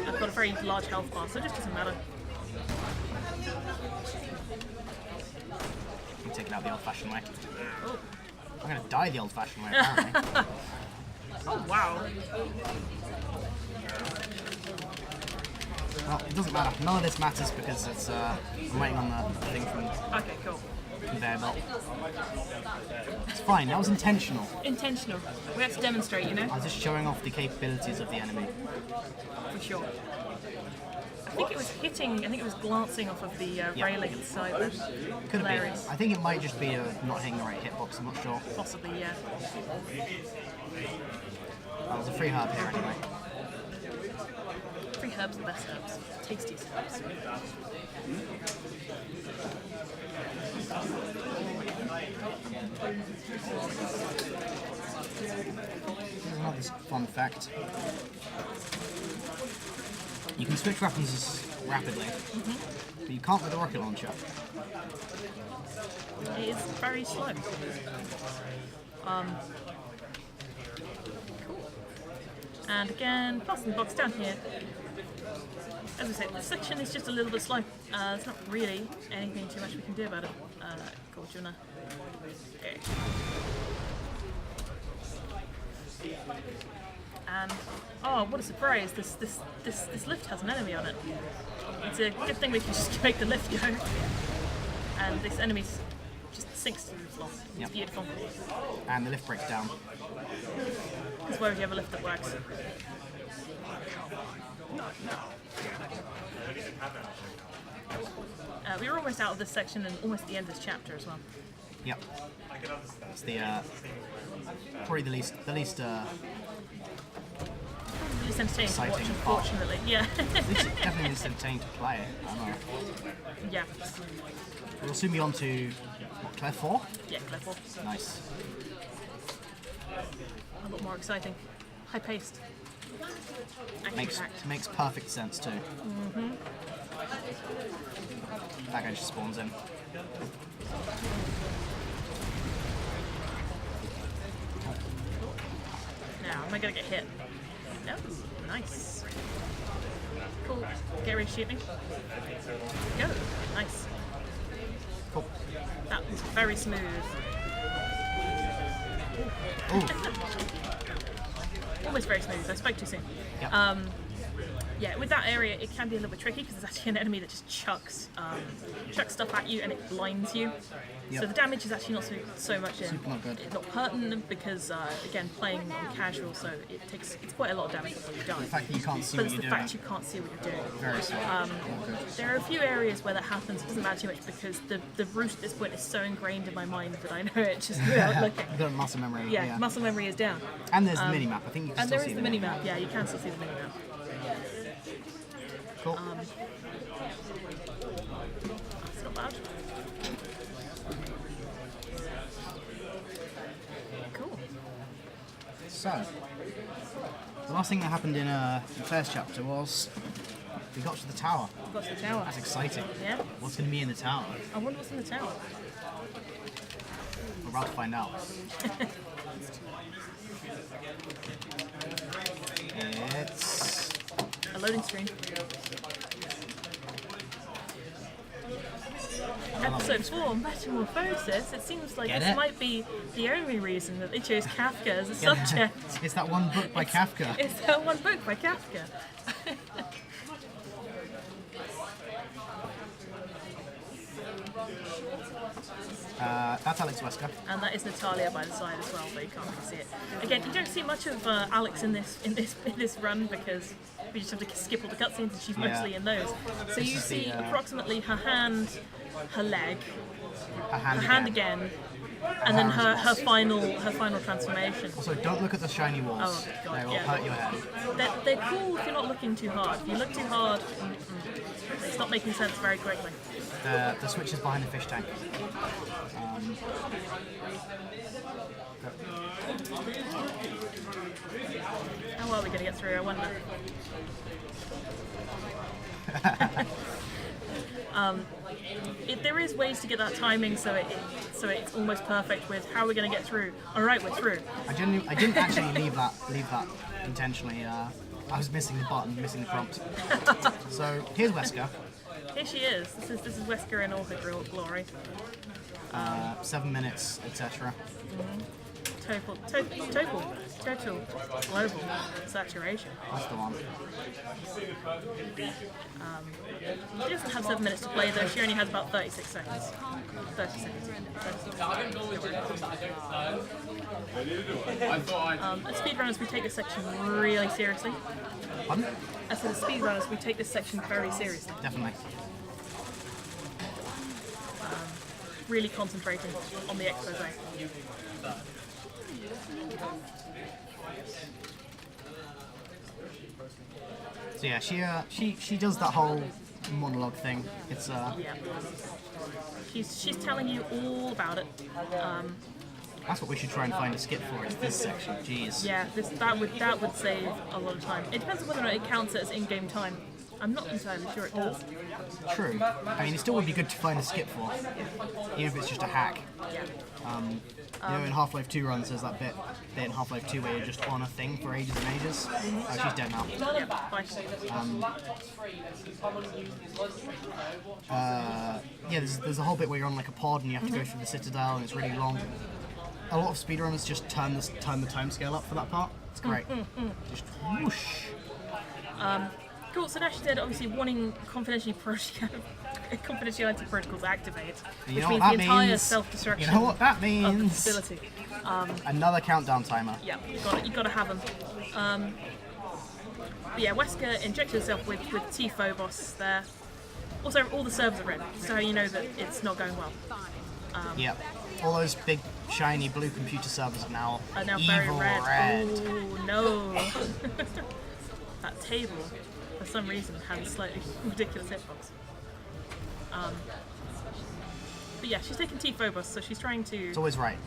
I've got a very large health bar, so it just doesn't matter. You take it out the old-fashioned way. Oh. I'm gonna die the old-fashioned way, apparently. Oh wow. Well, it doesn't matter. None of this matters because it's I'm waiting on the thing from Okay, cool. conveyor belt. It's fine. That was intentional. Intentional. We have to demonstrate, you know, I was just showing off the capabilities of the enemy. for sure. I think it was hitting. I think it was glancing off of the railing at the side there. Could have been. Hilarious. I think it might just be not hitting the right hitbox. I'm not sure. Possibly, yeah. There's a free herb here anyway. Free herbs are the best herbs. Tastiest herbs. Here's another fun fact. You can switch weapons rapidly, but you can't with the rocket launcher. It is very slow. Cool. And again, passing the box down here. As I said, this section is just a little bit slow. There's not really anything too much we can do about it. Cool, do you wanna... Okay. And oh, what a surprise! This lift has an enemy on it. It's a good thing we can just make the lift go. And this enemy just sinks through the floor. It's Yep. beautiful. And the lift breaks down. Because why would you have a lift that works? We were almost out of this section and almost at the end of this chapter as well. Yep. It's the probably the least Probably the least entertaining to watch, Exciting part. unfortunately. Yeah. definitely least entertaining to play. I don't know. Yeah. We'll soon be on to what, Claire 4? Yeah, clever. Nice. A lot more exciting. High paced. Makes perfect sense too. That guy just spawns in. Now, am I gonna get hit? No. Nice. Cool. Get ready to shoot me. Go. Nice. Cool. That was very smooth. Ooh. Almost very smooth. I spoke too soon. Yep. Yeah, with that area, it can be a little bit tricky because there's actually an enemy that just chucks stuff at you and it blinds you. Yep. So the damage is actually not so much Super not good. it's not pertinent because again, playing on casual, so it's quite a lot of damage before you die. The fact that you can't see But what it's you're the doing. fact you can't see what you're doing. Very slow. There are a few areas where that happens. It doesn't matter too much because the route at this point is so ingrained in my mind that I know it just without looking. You've got muscle memory. Yeah, muscle memory is down. And there's the mini map. I think you can And still there see is the mini map. Yeah, you can still see the mini map. Cool. It's not bad. Cool. So, the last thing that happened in the first chapter was we got to the tower. Got to the tower. That's exciting. Yeah. What's going to be in the tower? I wonder what's in the tower. We're about to find out. It's A loading screen. Episode 4, Metamorphosis. It seems like Get this it? might be the only reason that they chose Kafka as a Yeah. subject. It's that one book by Kafka. It's that one book by Kafka. That's Alex Wesker. And that is Natalia by the side as well, but you can't really see it. Again, you don't see much of Alex in this run because we just have to skip all the cutscenes, and she's mostly in those. So you is the, see approximately her hand, her leg, Her her hand hand again. again, and then her Arms. final transformation. Also, don't look at the shiny walls. Oh, God, They will yeah. hurt your head. They're cool if you're not looking too hard. If you look too hard, they stop making sense very quickly. The switch is behind the fish tank. How are we going to get through? I wonder. There is ways to get that timing so it's almost perfect with how we're going to get through. All right, we're through. I didn't actually leave that intentionally. I was missing the button, missing the prompt. So here's Wesker. Here she is. This is Wesker in all her glory. 7 minutes, etc. Total global saturation. That's the one. She doesn't have 7 minutes to play though. She only has about 36 seconds. 30 seconds. As speedrunners, we take this section really seriously. Pardon? As for the speedrunners, we take this section very seriously. Definitely. Really concentrating on the expose. So yeah, she does that whole monologue thing. It's Yeah. She's telling you all about it. That's what we should try and find a skip for. Is this section? Jeez. Yeah, that would save a lot of time. It depends on whether or not it counts as in-game time. I'm not entirely sure it does. True. I mean, it still would be good to find a skip for, even if it's just a hack. Yeah. You know, in Half-Life 2 runs, there's that bit in Half-Life 2 where you're just on a thing for ages and ages. Oh, she's dead now. Yeah, bye. Yeah, there's a whole bit where you're on like a pod and you have to go through the Citadel and it's really long. A lot of speedrunners just turn the timescale up for that part. It's great. Just whoosh. Cool, so now she said obviously wanting confidentiality protocols activate, You which know means what the that entire means? self-destruction You know what that of the means? facility. Another countdown timer. Yeah, you gotta have them. But yeah, Wesker injected herself with T-Phobos there. Also, all the servers are red, so you know that it's not going well. Yep. All those big, shiny blue computer servers are now Very evil red. Oh no! That table, for some reason, had a slightly ridiculous hitbox. But yeah, she's taking T-Phobos, so she's trying to It's always right.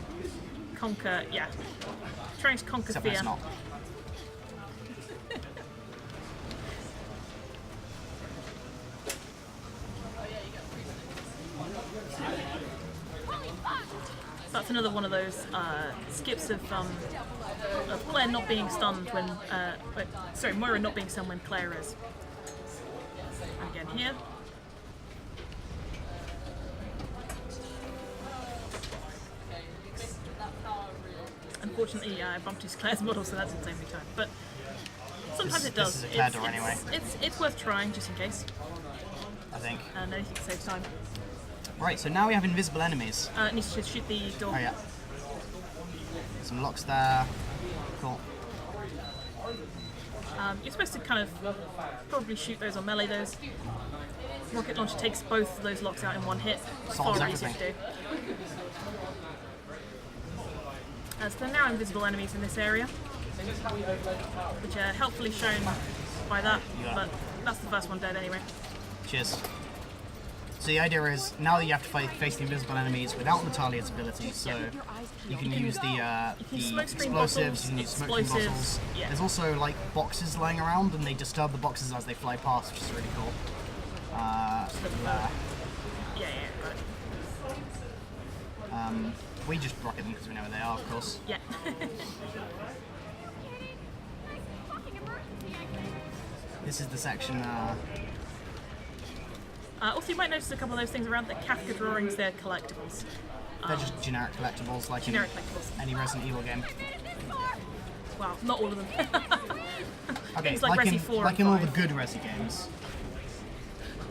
conquer. Yeah, trying to conquer Except when fear. it's not. That's another one of those skips of Claire not being stunned when, Moira not being stunned when Claire is. And again here. Unfortunately, I bumped into Claire's model, so that didn't save me time. But Sometimes it does. This is a clear door anyway. It's worth trying just in case. I think. And anything saves time. Right, so now we have invisible enemies. Needs to shoot the door. Oh yeah. Some locks there. Cool. You're supposed to kind of probably shoot those or melee those. Rocket launcher takes both of those locks out in one hit. Solves Far easier to do. So there are now invisible enemies in this area, which are helpfully shown by that, but that's the first one dead anyway. Cheers. So the idea is, now that you have to face the invisible enemies without Natalia's ability, so you can use the explosives, you can use smoke screen bottles. Yeah. There's also like boxes lying around, and they disturb the boxes as they fly past, which is really cool. Right. We just rocket them because we know where they are, of course. Yeah. This is the section. Also, you might notice a couple of those things around the Kafka drawings. They're collectibles. They're just generic collectibles, like generic in collectibles. any Resident Evil game. Well, not all of them. Okay, Things like Resi 4 like and in all the 5. good Resi games.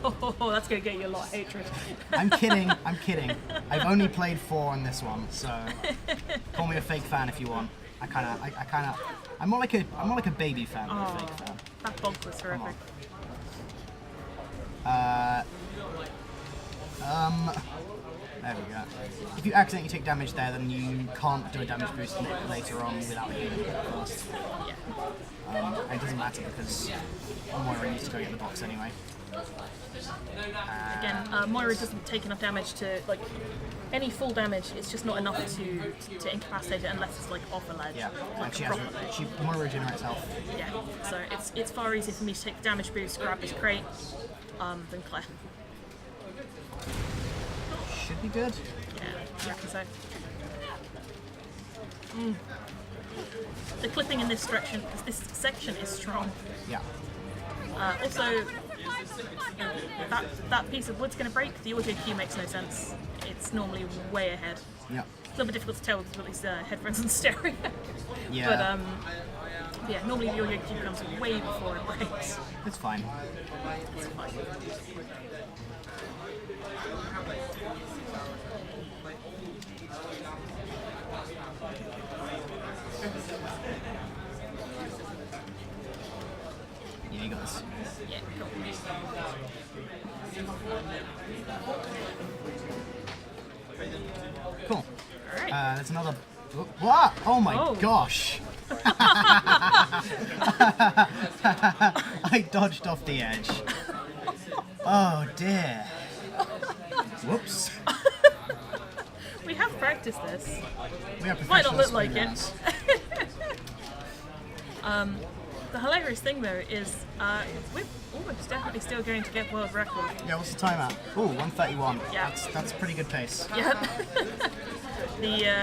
Oh, that's going to get you a lot of hatred. I'm kidding, I'm kidding. I've only played 4 on this one, so call me a fake fan if you want. I'm more like a baby fan than a fake fan. That bog was horrific. There we go. If you accidentally take damage there, then you can't do a damage boost later on without healing first. It doesn't matter because Moira needs to go get the box anyway. Again, Moira doesn't take enough damage to, like, any full damage. It's just not enough to incapacitate it unless it's like off a ledge. Yeah, like and Moira regenerates health. Yeah, so it's far easier for me to take the damage boost, grab this crate, than Claire. Should be good. Yeah, I reckon so. The clipping in this section is strong. Yeah. Also, that piece of wood's going to break. The audio cue makes no sense. It's normally way ahead. Yeah. It's a little bit difficult to tell with these headphones and stereo. Yeah. But yeah, normally the audio cue comes way before it breaks. It's fine. It's fine. Yeah, you got this. Yeah, cool. Cool. Alright. There's another. What? Oh my gosh! I dodged off the edge. Oh dear. Whoops. We have practiced this. We are Might not look professional like it. speedrunners. The hilarious thing though is we're almost definitely still going to get world record. Yeah, what's the time at? Ooh, 1:31. Yeah. That's a pretty good pace. Yeah.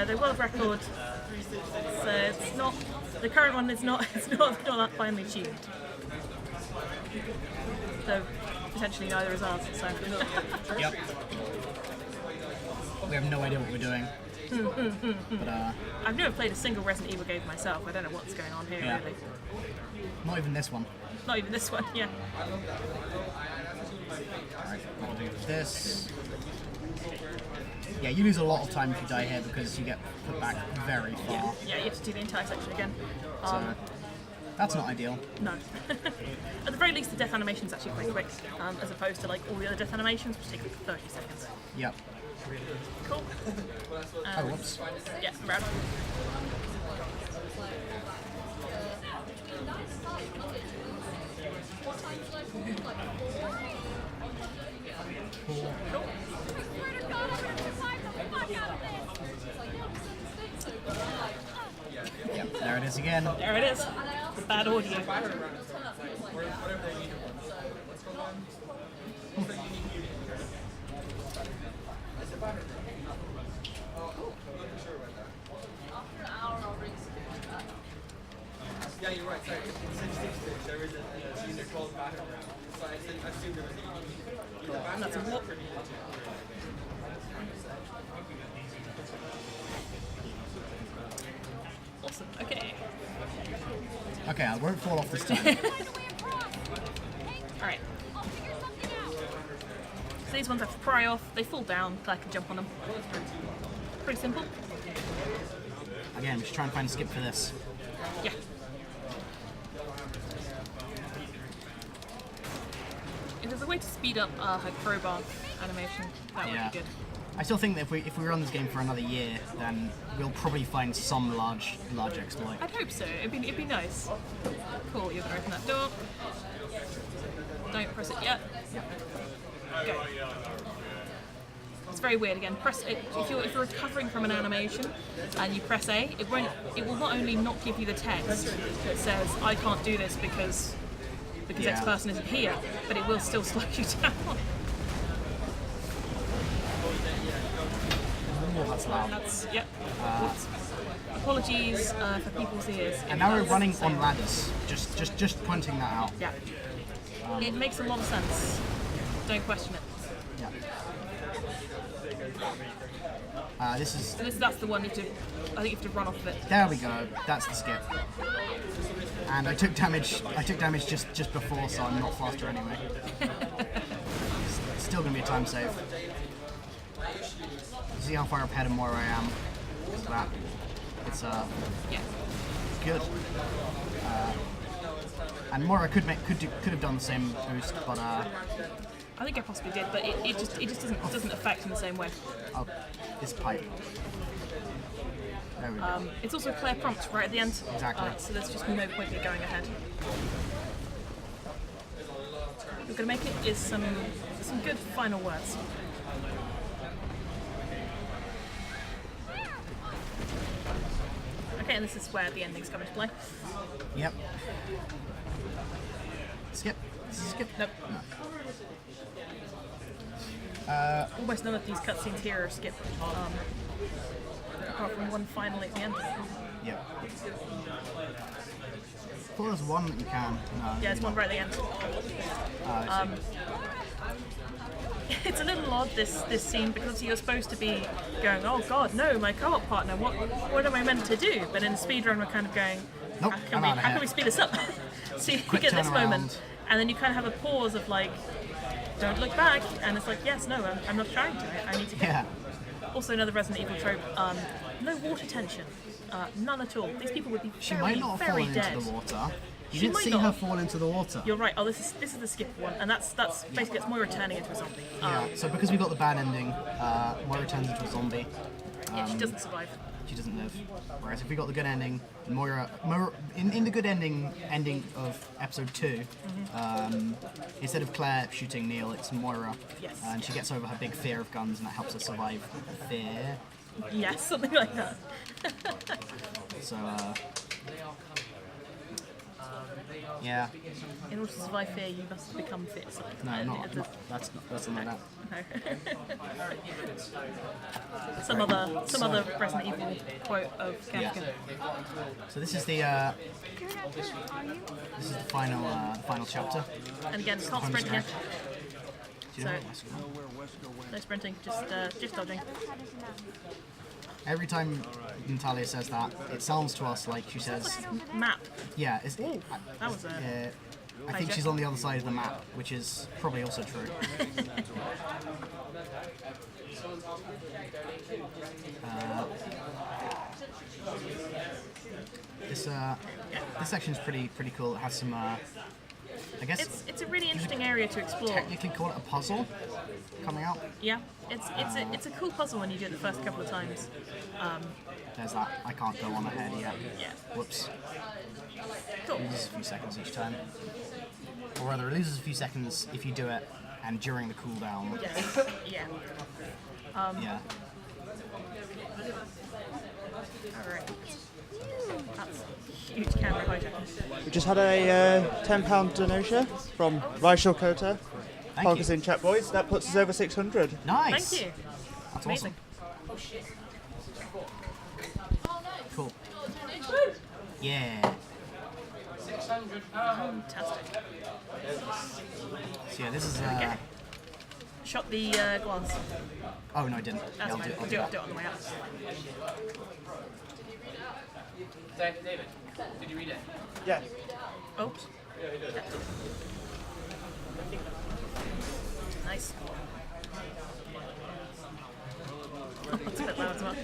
The world record. So it's not the current one. It's not that finely tuned. So potentially neither is ours. So. Yep. We have no idea what we're doing. But I've never played a single Resident Evil game myself. I don't know what's going on here Yeah. really. not even this one. Not even this one. Yeah. Alright, I'll do this. Yeah, you lose a lot of time if you die here because you get put back very far. Yeah. You have to do the entire section again. So that's not ideal. No. At the very least, the death animation is actually quite quick, as opposed to like all the other death animations, which take like 30 seconds. Yep. Cool. Oh, whoops. Yeah, rad. Yep, there it is again. There it is. The bad audio. Yeah, you're right. Sorry. In Sim 6, there is a user called Battleground. So I assume there was a That's a what? Awesome. Okay. Okay, I won't fall off this time. Alright. So these ones have to pry off, they fall down, so I can jump on them. Pretty simple. Again, we should try and find a skip for this. Yeah. If there's a way to speed up her crowbar animation, that would be good. I still think that if we run this game for another year, then we'll probably find some large exploit. I'd hope so. It'd be nice. Cool. You're gonna open that door. Don't press it yet. Go. It's very weird. Again, press it if you're recovering from an animation and you press A. It will not only not give you the text that says I can't do this because X person isn't here, but it will still slow you down. That's loud. Yep. Oops. Apologies for people's ears. And now we're running on ladders. Just pointing that out. Yeah. It makes a lot of sense. Don't question it. Yeah. That's the one I think you have to run off of it. There we go. That's the skip. And I took damage just before, so I'm not faster anyway. It's still gonna be a time save. See how far ahead of Moira I am. So that it's good. And Moira could have done the same boost, but I think I possibly did, but it just doesn't affect in the same way. oh, this pipe. There we go. It's also clear prompt right at the end. Exactly. So there's just no point in going ahead. What we're gonna make it is some good final words. Okay, and this is where the endings come into play. Yep. Skip. Skip. Nope. Almost none of these cutscenes here are skipped, apart from one finally at the end. Yep. I thought there was one that you can. No, Yeah, there's one right at the end. I see. It's a little odd, this scene, because you're supposed to be going, oh god, no, my co-op partner, what am I meant to do? But in the speedrun we're kind of going, Nope, how can we speed this up? So you Quick get this turnaround. moment, and then you kind of have a pause of like, don't look back, and it's like, yes, no, I'm not trying to, I need to get. Yeah. Also another Resident Evil trope, no water tension, none at all. These people would be She very, might not have very fallen dead. into the water. You She didn't might see not her have. fall into the water. You're right. Oh, this is the skip one, and that's basically it's Moira turning into a zombie. Yeah, so because we got the bad ending, Moira turns into a zombie. Yeah, she doesn't survive. She doesn't live. Whereas if we got the good ending, Moira in the good ending of episode 2, instead of Claire shooting Neil, it's Moira. Yes. And she gets over her big fear of guns, and that helps her survive fear. Yes, something like that. So, yeah. In order to survive fear, you must become fit. So No, not that's not that. No. some other Resident Evil quote of Kafka. Yeah. So this is the final chapter. And again, can't sprint here. Do you know So- what? No sprinting, just dodging. Every time Natalia says that, it sounds to us like she says, Map. yeah, Ooh, that was a. I think she's on the other side of the map, which is probably also true. This section is pretty cool. It has some, I guess It's a really interesting area to explore. technically call it a puzzle coming out. Yeah, it's a cool puzzle when you do it the first couple of times. There's that. I can't go on ahead yet. Yeah. Whoops. Cool. It loses a few seconds each time. Or rather, it loses a few seconds if you do it and during the cooldown. Yes. Yeah. Yeah. Alright. That's huge camera hijacking. We just had a £10 donation from Rachel Kota. Thank Park us you. in chat, boys. That puts us over 600. Nice. Thank you. That's Amazing. awesome. Cool. Yeah. Fantastic. So yeah, this is. Shot the glass. Oh no, I didn't. That's Yeah, fine. I'll Do do it that. on the way out. David, did you read it? Yeah. Oh. Nice. It's a bit loud as well.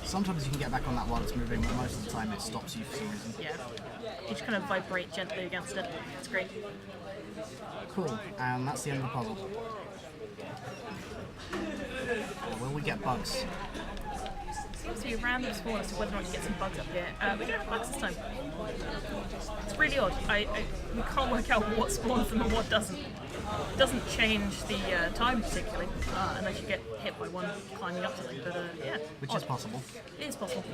Sometimes you can get back on that while it's moving, but most of the time it stops you for some reason. Yeah. You just kind of vibrate gently against it. It's great. Cool, and that's the end of the puzzle. Will we get bugs? Seems to be a random spawn as to whether or not you get some bugs up here. We don't have bugs this time. It's really odd. We can't work out what spawns them and what doesn't. It doesn't change the time particularly, unless you get hit by one climbing up something, but yeah. Which is possible. It is possible.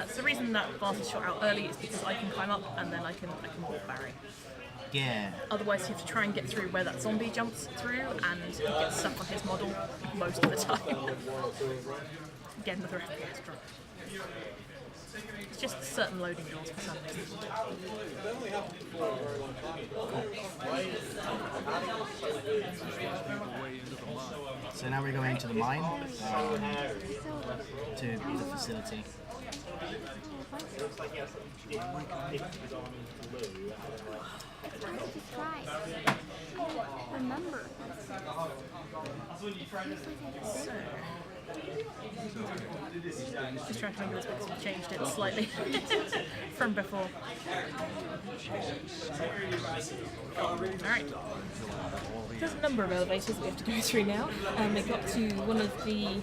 So the reason that glass is shot out early is because I can climb up and then I can walk Barry. Yeah. Otherwise you have to try and get through where that zombie jumps through and he gets stuck on his model most of the time. Again, another FPS drop. It's just certain loading doors for some reason. So now we're going to the mine, to the facility. Remember. Just trying to remember this because we changed it slightly from before. Alright. There's a number of elevators that we have to go through now. We got to one of the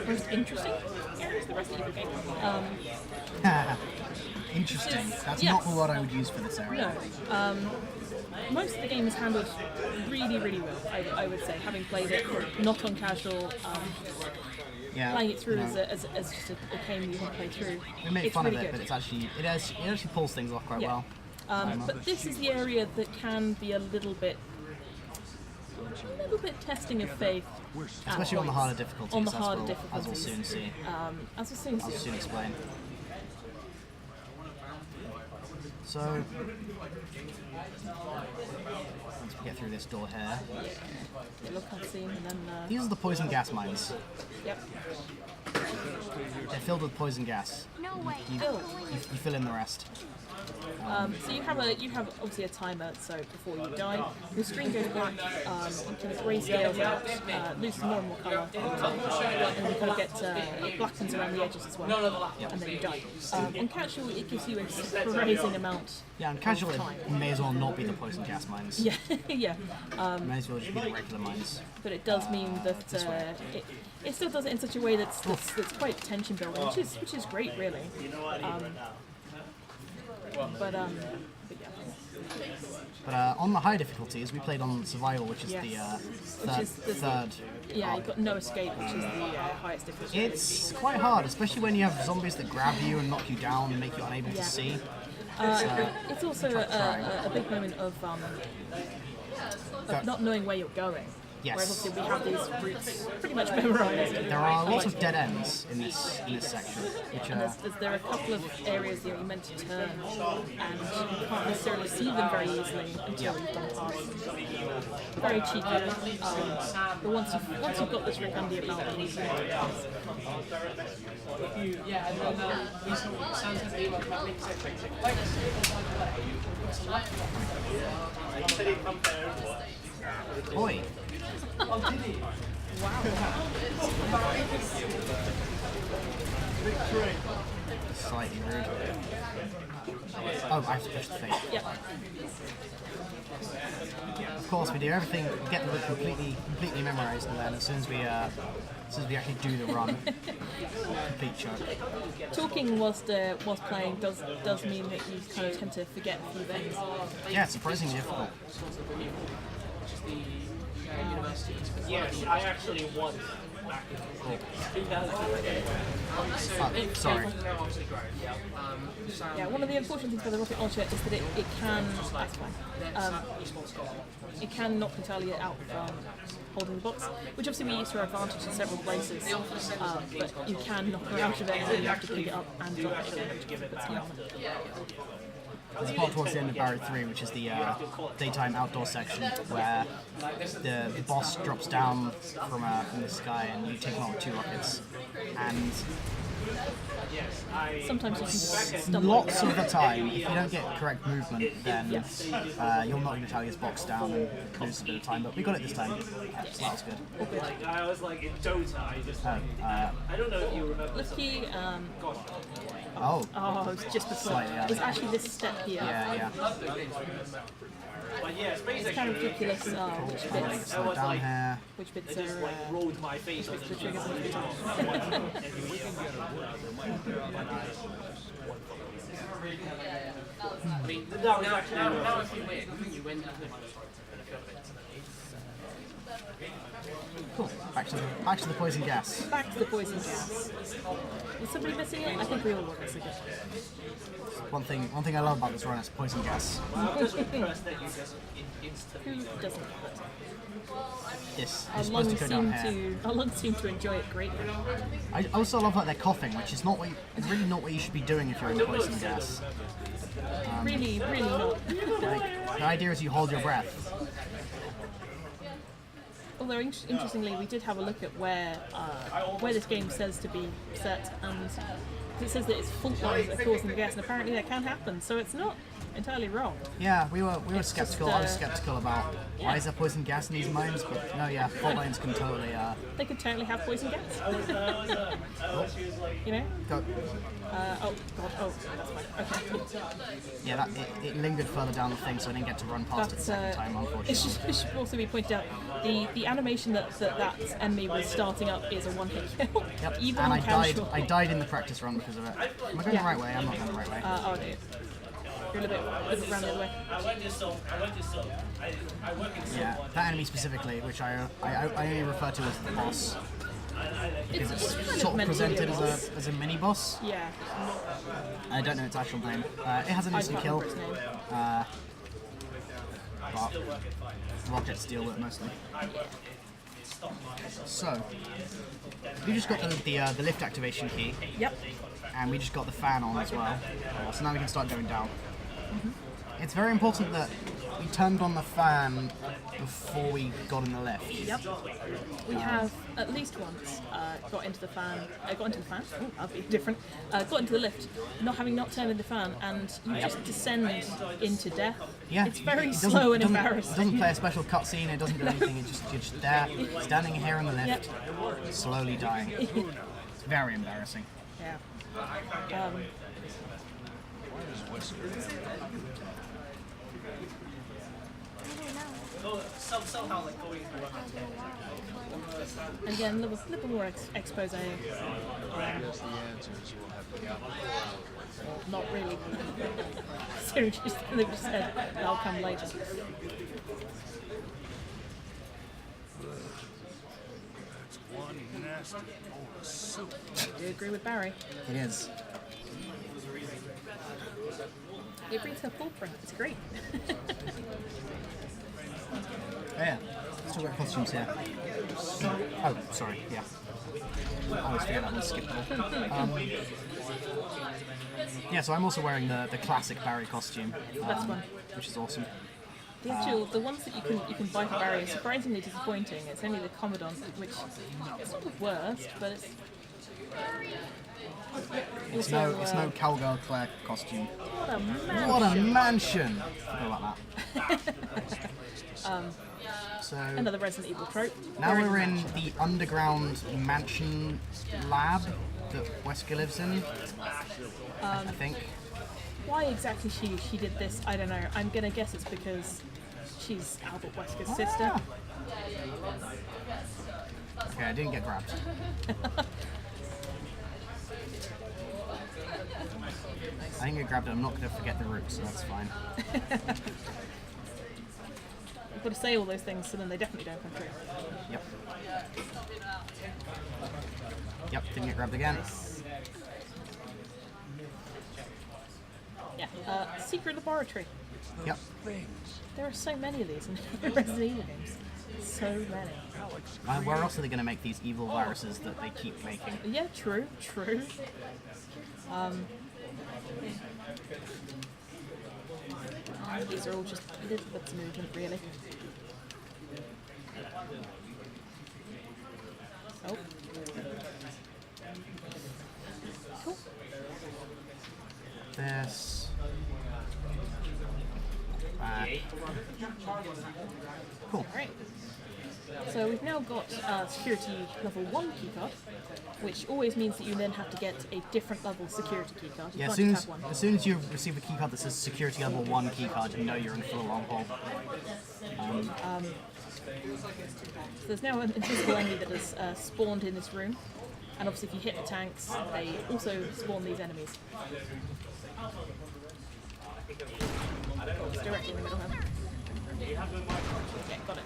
most interesting areas of the rest of the game. Interesting. That's Yes. not the word I would use for this area. No. Most of the game is handled really, really well, I would say, having played it not on casual, Yeah. playing it through you as know, just a game you want to play through. we make It's fun really of it, good. but it's actually it actually pulls things off quite Yeah. well. But this is the area that can be a little bit testing of faith. at Especially on the points. harder difficulties. On the as harder we'll- difficulties. As we'll soon see. As we'll soon I'll see. soon explain. So, once we get through this door here, Yeah, look cutscene and then. these are the poison gas mines. Yep. They're filled with poison gas. No way. You fill in the rest. So you have obviously a timer. So before you die, your screen goes black. You kind of grayscales out, loses more and more colour, and you kind of get it blackens around the edges as well. And then you die. On casual, it gives you a surprising amount. Yeah, and casual, time. it may as well not be the poison gas mines. Yeah, yeah. May as well just be the regular mines. But it does mean that it still does it in such a way that's quite tension building, which is great, really. But yeah. But on the high difficulties, we played on survival, which is Yes. the Which is the- third. Yeah, you've got no escape, which is the highest difficulty. It's quite hard, especially when you have zombies that grab you and knock you down and make you unable Yeah. to see. It's also a big moment of not knowing where you're going. Yes. Whereas obviously we have these routes pretty much memorized. There are lots of dead ends in this section, which And are there are a couple of areas that you're meant to turn, and you can't necessarily see them very easily until you've gone past them. Very cheeky, but once you've got this rig under your belt, then you can make it. Yeah, and then sounds like they want to make Oi. Slightly rude. Oh, I have to push the face. Yep. Of course, we do everything, we get the route completely memorized, and then as soon as we actually do the run, complete choke. Talking whilst playing does mean that you kind of tend to forget a few things. Yeah, it's surprisingly difficult. Yes, I actually won. Sorry. Yeah, one of the unfortunate things about the rocket launcher is that it can that's fine. It can knock entirely out from holding the box, which obviously we use to our advantage in several places. But you can knock her out of it and then you have to pick it up and drop it. there's a part towards the end of Barrier 3, which is the daytime outdoor section, where the boss drops down from the sky and you take him out with 2 rockets. And Sometimes you can stumble. lots of the time, if you don't get correct movement, then you'll not even tell his box down and lose a bit of time. But we got it this time, so that was good. Like, I was like in Dota, I just. I don't know if you remember. Lucky, Oh, it's just before. Slightly, yeah. It's actually this step here. yeah. But yeah, it's basically. It's kind of ridiculous which bits, Slow down here. which bits Just are, like rolled my face with the triggers and which aren't. I mean, now if you win, you win. Cool. Back to the poison gas. Back to the poison gas. Was somebody missing it? I think we all were missing it. One thing I love about this run is poison gas. Who doesn't love it? Yes, Our it's supposed to go down here. Our lungs seem to enjoy it greatly. I also love that they're coughing, which is not what it's really not what you should be doing if you're in poison gas. Really not. Like, the idea is you hold your breath. Although interestingly, we did have a look at where this game says to be set, and it says that it's fault lines that are causing the gas, and apparently that can happen. So it's not entirely wrong. Yeah, we were skeptical. just, I was skeptical about why is there poison gas in these mines, but no, yeah, fault lines can totally. They could totally have poison gas. You know? Go. Oh god. Oh, that's fine. Okay. Yeah, it lingered further down the thing, so I didn't get to run past it the second time, unfortunately. It should also be pointed out the animation that enemy was starting up is a one-hit kill. Yep. Even And on casual. I died in the practice run because of it. Am I going the right way? I'm not going the right way. Oh no. You're a little bit around the other way. I went this so. I work in Yeah, that enemy specifically, which I only refer to as the boss. Because it's kind of sort of meant to be a presented boss. as a mini boss. Yeah. I don't know its actual name. It has an I instant can't kill, remember its name. but rockets deal with it mostly. So, we just got the lift activation key, Yep. and we just got the fan on as well. So now we can start going down. It's very important that we turned on the fan before we got in the lift. Yep. We have at least once got into the fan. Oh, that'd be different. Got into the lift, not turning the fan, and you just descend into death. Yeah, It's very it doesn't- slow and doesn't- embarrassing. It doesn't play a special cutscene, it doesn't do anything, you're just there, standing here in the lift, slowly dying. It's very embarrassing. Yeah. Somehow like going through. And again, a little more expose. I guess the answers will have to come. Not really. So they just said that'll come later. That's one nasty bowl of soup. I agree with Barry. It is. It reads her full print. It's great. Oh yeah, let's talk about costumes here. Oh, sorry, yeah. I always forget that one's skippable. Yeah, so I'm also wearing the classic Barry costume, That's one. which is awesome. The ones that you can buy for Barry are surprisingly disappointing. It's only the Commandant, which is not the worst, but it's. It's no Cowgirl Claire costume. What a man. What a mansion! Forgot about that. So Another Resident Evil trope. now we're in the underground mansion lab that Wesker lives in. I think. Why exactly she did this, I don't know. I'm gonna guess it's because she's Albert Wesker's sister. Okay, I didn't get grabbed. I didn't get grabbed, I'm not going to forget the route, so that's fine. You've got to say all those things so then they definitely don't come true. Yep. Yep, didn't get grabbed again. Yeah. Secret Laboratory. Yep. There are so many of these in Resident Evil games. So many. Where else are they going to make these evil viruses that they keep making? Yeah, true. These are all just little bits of movement, really. Oh. Cool. This. Cool. Alright. So we've now got security level 1 keycard, which always means that you then have to get a different level security keycard. You Yeah, can't as soon just as, have one. as soon as you receive a keycard that says security level 1 keycard, you know you're in for the long haul. So there's now an invisible enemy that has spawned in this room, and obviously if you hit the tanks, they also spawn these enemies. It's directly in the middle here. Yeah, got it.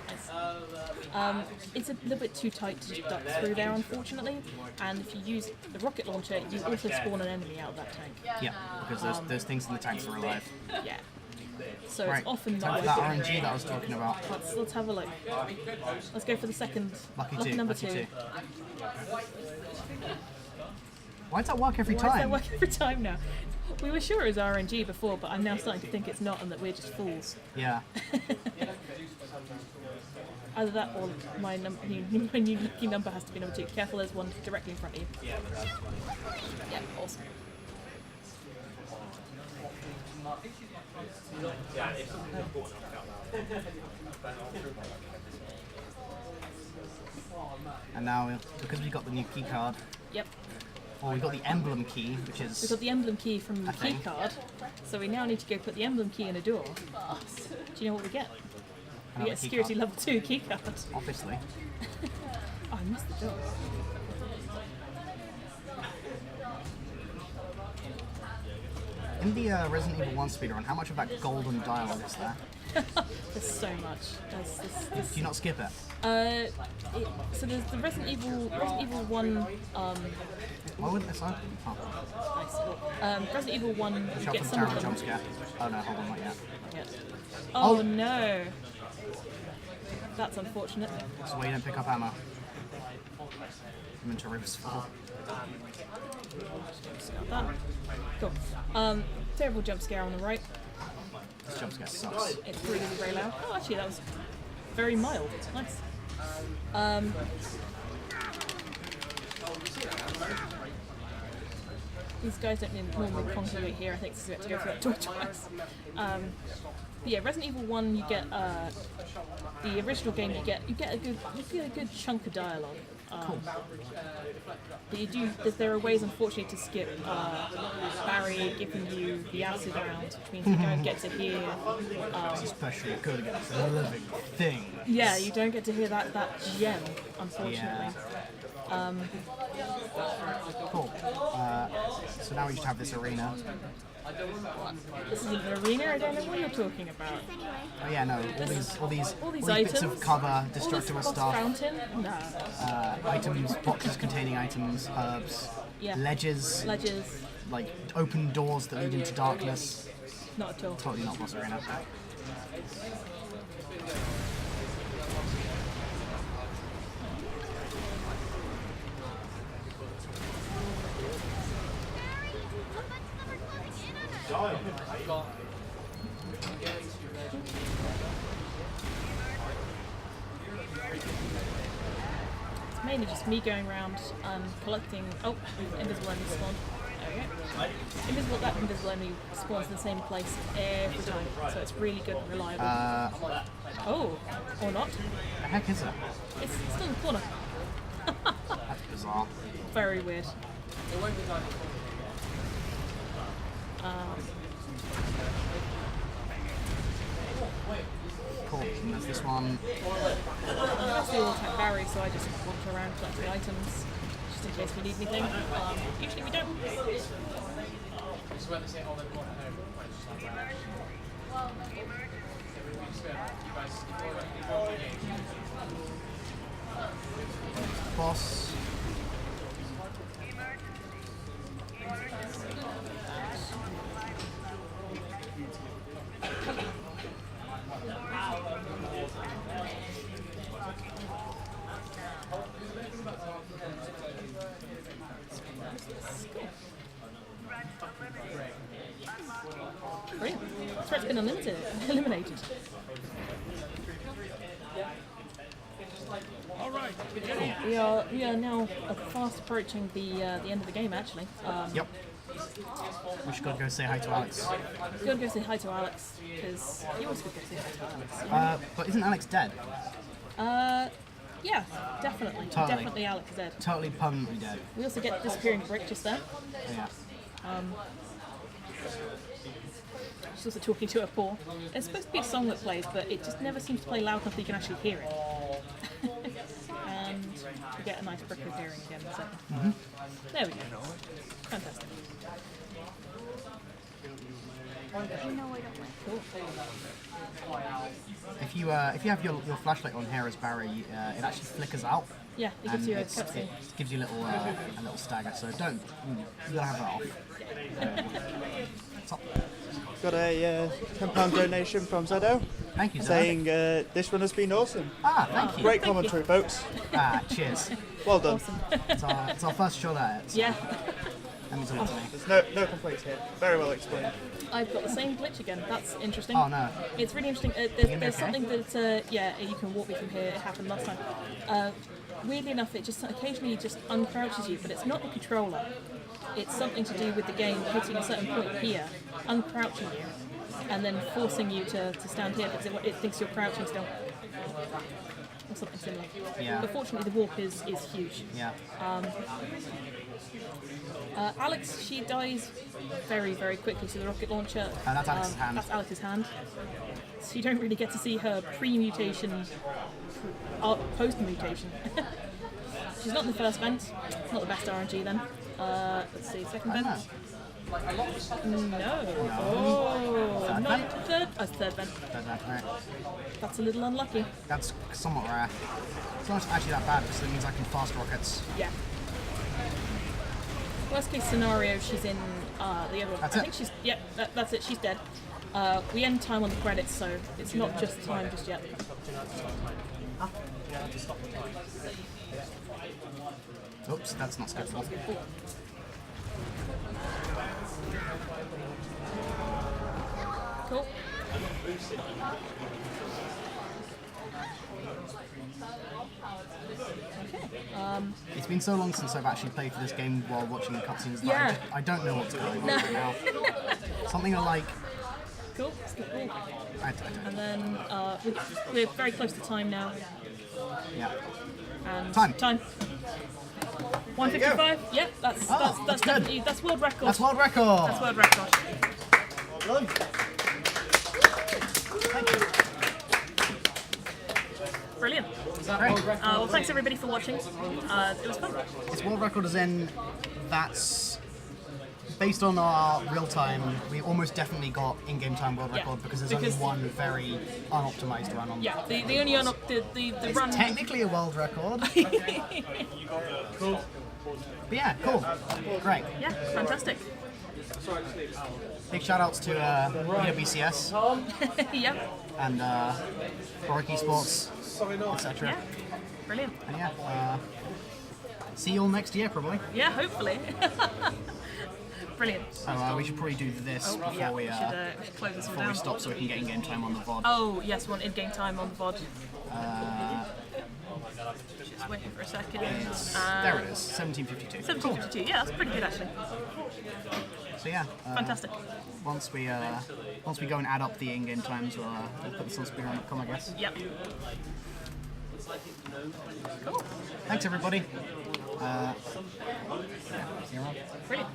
Nice. It's a little bit too tight to duck through there, unfortunately. And if you use the rocket launcher, you also spawn an enemy out of that tank. Yeah, because those things in the tanks are alive. Yeah. So Right, it's often time not. for that RNG that I was talking about. Let's have a look. Let's go for the second. Lucky number two. 2. Why does that work every Why does that time? work every time now? We were sure it was RNG before, but I'm now starting to think it's not and that we're just fools. Yeah. Either that or my new lucky number has to be number 2. Careful, there's one directly in front of you. Yeah, awesome. And now, because we got the new key card, Yep. or we got the emblem key, which We've is got the emblem key from the I key think. card, so we now need to go put the emblem key in a door. Do you know what we get? We Another get a key security card. level 2 key card. obviously. Oh, I missed the door. In the Resident Evil 1 speedrun, how much of that golden dialogue is there? There's so much. Do you not skip it? So there's the Resident Evil 1. Why wouldn't this open? Oh, Resident Evil 1. You shot get for the some of terrible them. jump scare. Oh no, hold on, not yet. Yeah. Oh, Oh. no. That's unfortunate. That's why you don't pick up ammo. Inventory was full. That. Cool. Terrible jump scare on the right. This jump scare sucks. It's really, very loud. Oh, actually, that was very mild. Nice. These guys don't normally congregate here. I think so we have to go through that door twice. But yeah, Resident Evil 1, you get the original game. You get a good chunk of dialogue. But you do. There are ways, unfortunately, to skip Barry giving you the acid round, which means you don't get to hear. Especially good against a living thing. Yeah, you don't get to hear that gem, unfortunately. Yeah. Cool. So now we just have this arena. This isn't an arena. I don't know what you're talking about. Oh yeah, no, all these bits items, of cover, all this destructible box stuff, fountain. No. items, boxes containing items, herbs, Yeah. ledges, like open doors that lead into darkness. Not at all. Totally not boss arena. It's mainly just me going around collecting. Oh, invisible enemy spawn. There we go. That invisible enemy spawns in the same place every time, so it's really good and reliable. Oh, or not. The heck is it? It's still in the corner. That's bizarre. Very weird. Cool. And there's this one. Mostly all attack Barry, so I just wander around collecting items, just in case we need anything. Usually we don't. Boss. Brilliant. Threat's been eliminated. All right. We are now fast approaching the end of the game. Actually. Yep. We should go say hi to Alex. Go say hi to Alex because you always go say hi to Alex. But isn't Alex dead? Yeah, definitely. Totally. Definitely Alex is dead. Totally permanently dead. We also get disappearing brick just there. Yeah. She's also talking to her paw. It's supposed to be a song that plays, but it just never seems to play loud enough that you can actually hear it. And we get a nice brick appearing again in a second. There we go. Fantastic. Cool. If you have your flashlight on here as Barry, it actually flickers out. Yeah, it gives And you a it cutscene. gives you a little stagger. So don't. You gotta have that off. Top. Got a £10 donation from Zedo Thank you, Zed. saying this one has been awesome. Ah, thank you. Great commentary, folks. Ah, cheers. Well done. It's our first show there. So Yeah, that means a lot to me. There's no complaints here. Very well explained. I've got the same glitch again. That's interesting. Oh no. It's really interesting. There's okay? something that, yeah, you can walk me from here. It happened last time. Weirdly enough, it just occasionally just uncrouches you, but it's not the controller. It's something to do with the game hitting a certain point here, uncrouching you, and then forcing you to stand here because it thinks you're crouching still. Or something similar. Yeah. But fortunately, the warp is huge. Yeah. Alex, she dies very, very quickly. So the rocket launcher. That's Alex's hand. That's Alex's hand. So you don't really get to see her pre-mutation, post-mutation. She's not in the first vent. It's not the best RNG then. Let's see, second vent. No. Oh, Third not vent? third. Oh, it's third vent. Right. That's a little unlucky. That's somewhat rare. It's not actually that bad, just it means I can fast rockets. Yeah. Worst case scenario, she's in the other one. That's I it? think she's. Yep, that's it. She's dead. We end time on the credits, so it's not just time just yet. Oops, that's not skippable. Cool. Okay. It's been so long since I've actually played for this game while watching the cutscenes that Yeah. I don't know what's going on right now. Something I like. Cool. Skip all. I don't. And then we're very close to time now. Yeah. And Time. 1:55. Yep, that's that's good. definitely that's world record. That's world record. That's world record. Done. Brilliant. Great. Well, thanks everybody for watching. It was fun. It's world record as in that's based on our real time. We almost definitely got in-game time world Yeah, record because there's because- only one very unoptimized run on. Yeah, the only the It's run. technically a world record. But yeah, cool. Great. Yeah, fantastic. Big shout outs to BWCS Yep. and Warwick Esports, etc. Yeah. Brilliant. And yeah, see you all next year probably. Yeah, hopefully. Brilliant. So we should probably do this before Yeah, we we should close this all before we down. stop so we can get in-game time on the VOD. Oh, yes, we want in-game time on the VOD. Just waiting for a second. There it is, 1752. 1752. Yeah, that's pretty good actually. So yeah, Fantastic. once we go and add up the in-game times, we'll put this on speedrun.com, I guess. Yep. Cool. Thanks everybody. Yeah, see you around. Brilliant.